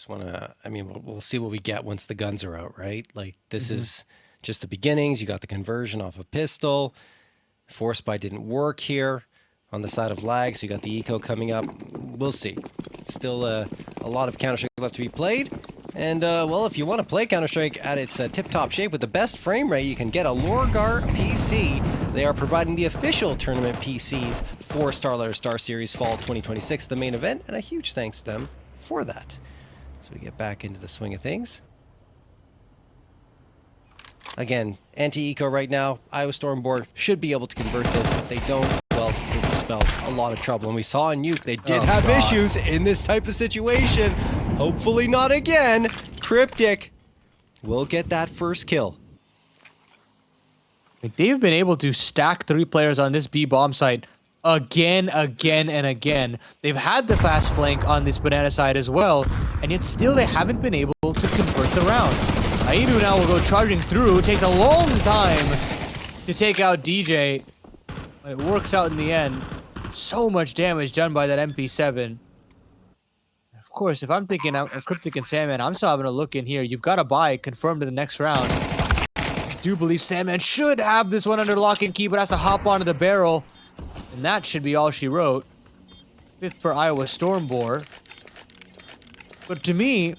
[SPEAKER 1] I mean, we'll see what we get once the guns are out, right? Like, this is just the beginnings. You got the conversion off a pistol. Force buy didn't work here on the side of Lag, so you got the eco coming up. We'll see. Still a lot of Counter-Strike left to be played. And, well, if you want to play Counter-Strike at its tip-top shape with the best frame rate, you can get a Lorgar PC. They are providing the official tournament PCs for StarLadder StarSeries Fall 2026, the main event, and a huge thanks to them for that. So we get back into the swing of things. Again, anti-eco right now. Iowa Stormboar should be able to convert this. If they don't, well, it will spell a lot of trouble. And we saw in Nuke, they did have issues in this type of situation. Hopefully not again. Cryptic will get that first kill.
[SPEAKER 2] They've been able to stack 3 players on this B bomb site again, and again. They've had the fast flank on this banana side as well, and yet still they haven't been able to convert the round. ayaneuu now will go charging through. It takes a long time to take out DJ, but it works out in the end. So much damage done by that MP7. Of course, if I'm thinking of Cryptic and Sandman, I'm still having a look in here. You've got to buy, confirm to the next round. I do believe Sandman should have this one under lock and key, but has to hop onto the barrel. And that should be all she wrote. 5th for Iowa Stormboar. But to me,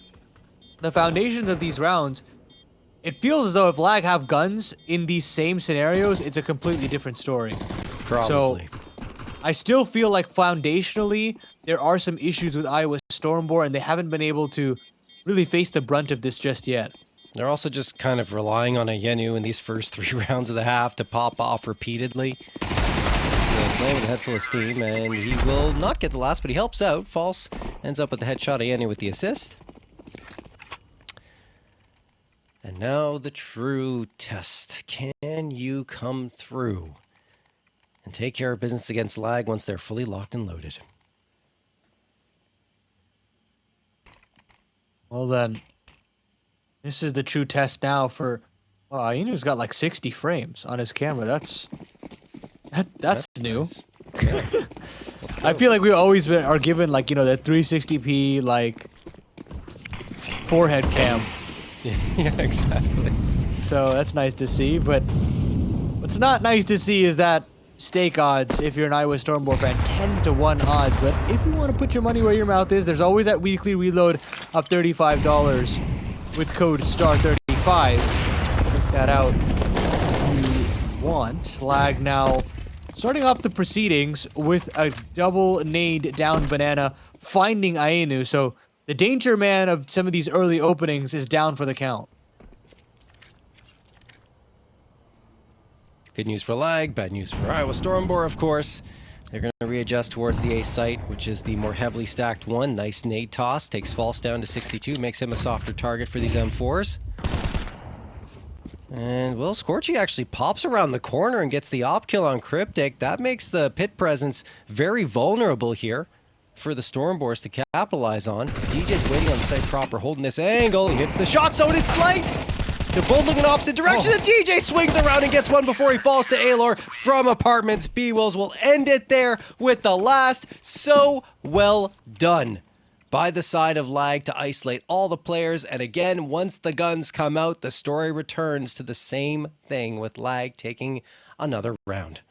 [SPEAKER 2] the foundations of these rounds, it feels as though if Lag have guns in these same scenarios, it's a completely different story.
[SPEAKER 1] Probably.
[SPEAKER 2] So, I still feel like foundationally, there are some issues with Iowa Stormboar, and they haven't been able to really face the brunt of this just yet.
[SPEAKER 1] They're also just kind of relying on ayaneuu in these first 3 rounds of the half to pop off repeatedly. Playing with a head full of steam, and he will not get the last, but he helps out. False ends up with the headshot. ayaneuu with the assist. And now the true test. Can you come through and take care of business against Lag once they're fully locked and loaded.
[SPEAKER 2] Well then, this is the true test now for... Well, ayaneeu's got like 60 frames on his camera. That's new.
[SPEAKER 1] Nice. Yeah. Let's go.
[SPEAKER 2] I feel like we always are given like, you know, that 360p like forehead cam.
[SPEAKER 1] Yeah, exactly.
[SPEAKER 2] So that's nice to see, but what's not nice to see is that stake odds, if you're an Iowa Stormboar fan, 10 to 1 odds. But if you want to put your money where your mouth is, there's always that weekly reload of $35 with code STAR35. Check that out if you want. Lag now starting off the proceedings with a double nade down banana, finding ayaneuu. So the danger man of some of these early openings is down for the count.
[SPEAKER 1] Good news for Lag, bad news for Iowa Stormboar, of course. They're going to readjust towards the A site, which is the more heavily stacked one. Nice nade toss, takes False down to 62, makes him a softer target for these M4s. And, well, Scorchy actually pops around the corner and gets the op kill on Cryptic. That makes the pit presence very vulnerable here for the Stormboars to capitalize on. DJ's waiting on the site proper, holding this angle. He hits the shot, so does Slight! They're both looking opposite directions, and DJ swings around and gets one before he falls to Aelor from Apartments. B-Wills will end it there with the last. So well done by the side of Lag to isolate all the players. And again, once the guns come out, the story returns to the same thing with Lag taking another round.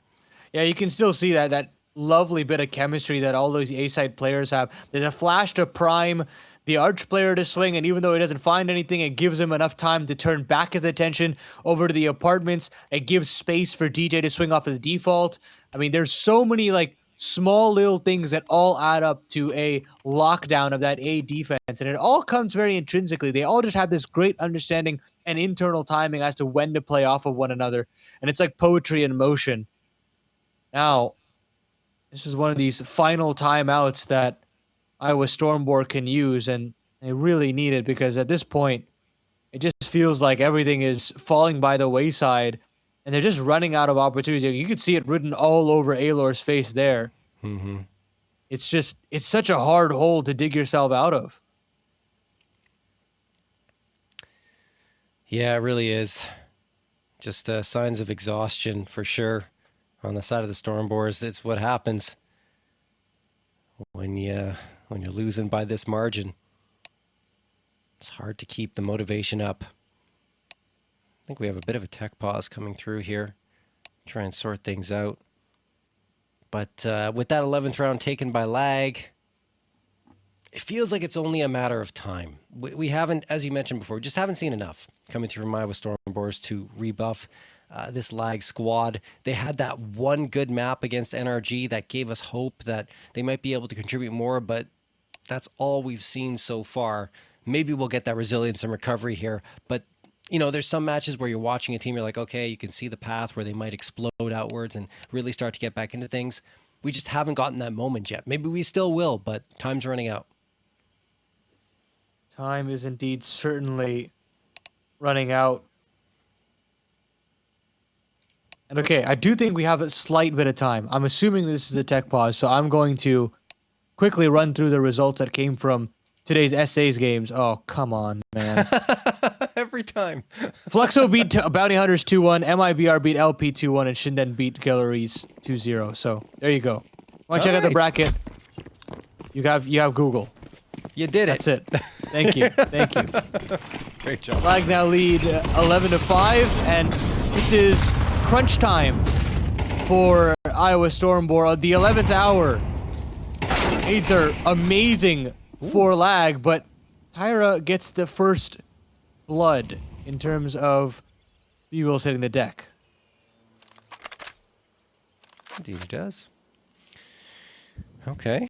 [SPEAKER 2] Yeah, you can still see that lovely bit of chemistry that all those A-side players have. There's a flash to prime the Arch player to swing, and even though he doesn't find anything, it gives him enough time to turn back his attention over to the Apartments. It gives space for DJ to swing off of the default. I mean, there's so many like small little things that all add up to a lockdown of that A defense, and it all comes very intrinsically. They all just have this great understanding and internal timing as to when to play off of one another, and it's like poetry in motion. Now, this is one of these final timeouts that Iowa Stormboar can use, and they really need it because at this point, it just feels like everything is falling by the wayside, and they're just running out of opportunities. You could see it written all over Aelor's face there.
[SPEAKER 1] Mm-hmm.
[SPEAKER 2] It's such a hard hole to dig yourself out of.
[SPEAKER 1] Yeah, it really is. Just signs of exhaustion for sure on the side of the Stormboars. That's what happens when you're losing by this margin. It's hard to keep the motivation up. I think we have a bit of a tech pause coming through here. Try and sort things out. But with that 11th round taken by Lag, it feels like it's only a matter of time. We haven't, as you mentioned before, just haven't seen enough coming through from Iowa Stormboars to rebuff this Lag squad. They had that one good map against NRG that gave us hope that they might be able to contribute more, but that's all we've seen so far. Maybe we'll get that resilience and recovery here, but you know, there's some matches where you're watching a team, you're like, okay, you can see the path where they might explode outwards and really start to get back into things. We just haven't gotten that moment yet. Maybe we still will, but time's running out.
[SPEAKER 2] Time is indeed certainly running out. And okay, I do think we have a slight bit of time. I'm assuming this is a tech pause, so I'm going to quickly run through the results that came from today's SA's games. Oh, come on, man.
[SPEAKER 1] Every time.
[SPEAKER 2] Fluxo beat Bounty Hunters 2-1, MIBR beat LP 2-1, and Shinden beat Galleries 2-0. So, there you go. Want to check out the bracket? You have Google.
[SPEAKER 1] You did it.
[SPEAKER 2] That's it. Thank you. Thank you.
[SPEAKER 1] Great job.
[SPEAKER 2] Lag now lead 11-5, and this is crunch time for Iowa Stormboar. The 11th hour. Aids are amazing for Lag, but Tyra gets the first blood in terms of B-Wills hitting the deck.
[SPEAKER 1] Indeed he does. Okay.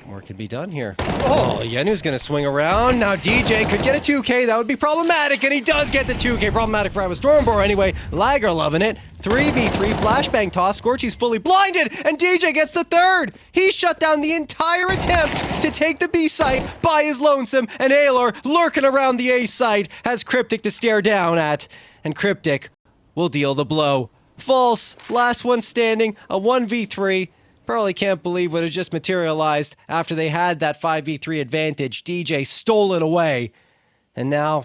[SPEAKER 1] More can be done here. Oh, Yeneu's going to swing around. Now DJ could get a 2K. That would be problematic, and he does get the 2K. Problematic for Iowa Stormboar anyway. Lager loving it. 3v3 flashbang toss. Scorchy's fully blinded, and DJ gets the third. He shut down the entire attempt to take the B site by his lonesome, and Aelor lurking around the A site has Cryptic to stare down at, and Cryptic will deal the blow false. Last one standing, a 1v3. Probably can't believe what has just materialized after they had that 5v3 advantage. DJ stole it away. And now,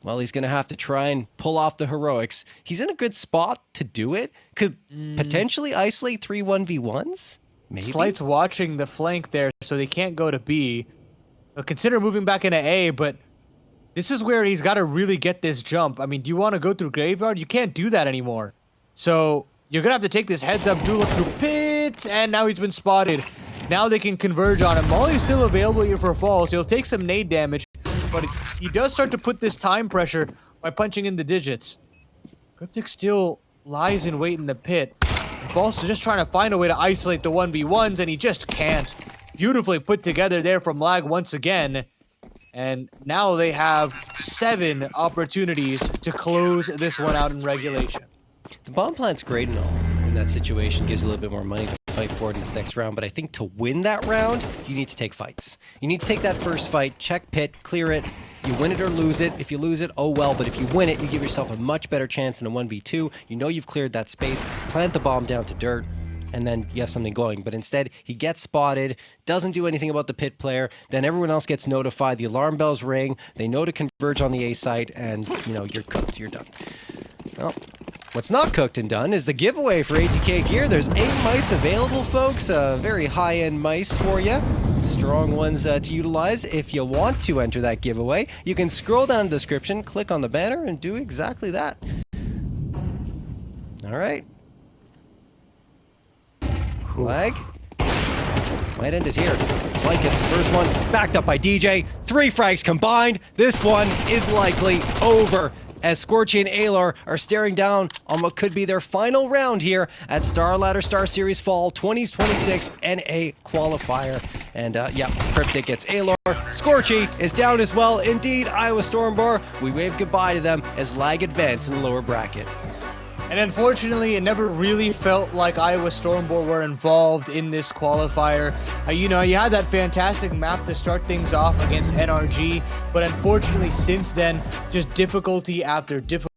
[SPEAKER 1] well, he's going to have to try and pull off the heroics. He's in a good spot to do it. Could potentially isolate 3 1v1s? Maybe.
[SPEAKER 2] Slight's watching the flank there, so they can't go to B. They'll consider moving back into A, but this is where he's got to really get this jump. I mean, do you want to go through Graveyard? You can't do that anymore. So you're going to have to take this heads-up duel through Pit, and now he's been spotted. Now they can converge on him. Molly's still available here for falls. He'll take some nade damage, but he does start to put this time pressure by punching in the digits. Cryptic still lies in wait in the pit. Falls just trying to find a way to isolate the 1v1s, and he just can't. Beautifully put together there from Lag once again. And now they have 7 opportunities to close this one out in regulation.
[SPEAKER 1] The bomb plant's great and all in that situation, gives you a little bit more money to fight for it in this next round, but I think to win that round, you need to take fights. You need to take that first fight, check pit, clear it. You win it or lose it. If you lose it, oh well, but if you win it, you give yourself a much better chance in a 1v2. You know you've cleared that space, plant the bomb down to dirt, and then you have something going. But instead, he gets spotted, doesn't do anything about the pit player, then everyone else gets notified, the alarm bells ring, they know to converge on the A site, and, you know, you're cooked, you're done. Well, what's not cooked and done is the giveaway for 80k gear. There's 8 mice available, folks. Very high-end mice for you. Strong ones to utilize. If you want to enter that giveaway, you can scroll down the description, click on the banner, and do exactly that. All right. Lag. Might end it here. It's like it's the first one. Backed up by DJ. 3 frags combined. This one is likely over, as Scorchy and Alar are staring down on what could be their final round here at StarLadder StarSeries Fall 2026 NA Qualifier. And yeah, Cryptic gets Alar. Scorchy is down as well. Indeed, Iowa Stormboar. We wave goodbye to them as Lag advance in the lower bracket.
[SPEAKER 2] And unfortunately, it never really felt like Iowa Stormboar were involved in this qualifier. You know, you had that fantastic map to start things off against NRG, but unfortunately since then, just difficulty after difficulty.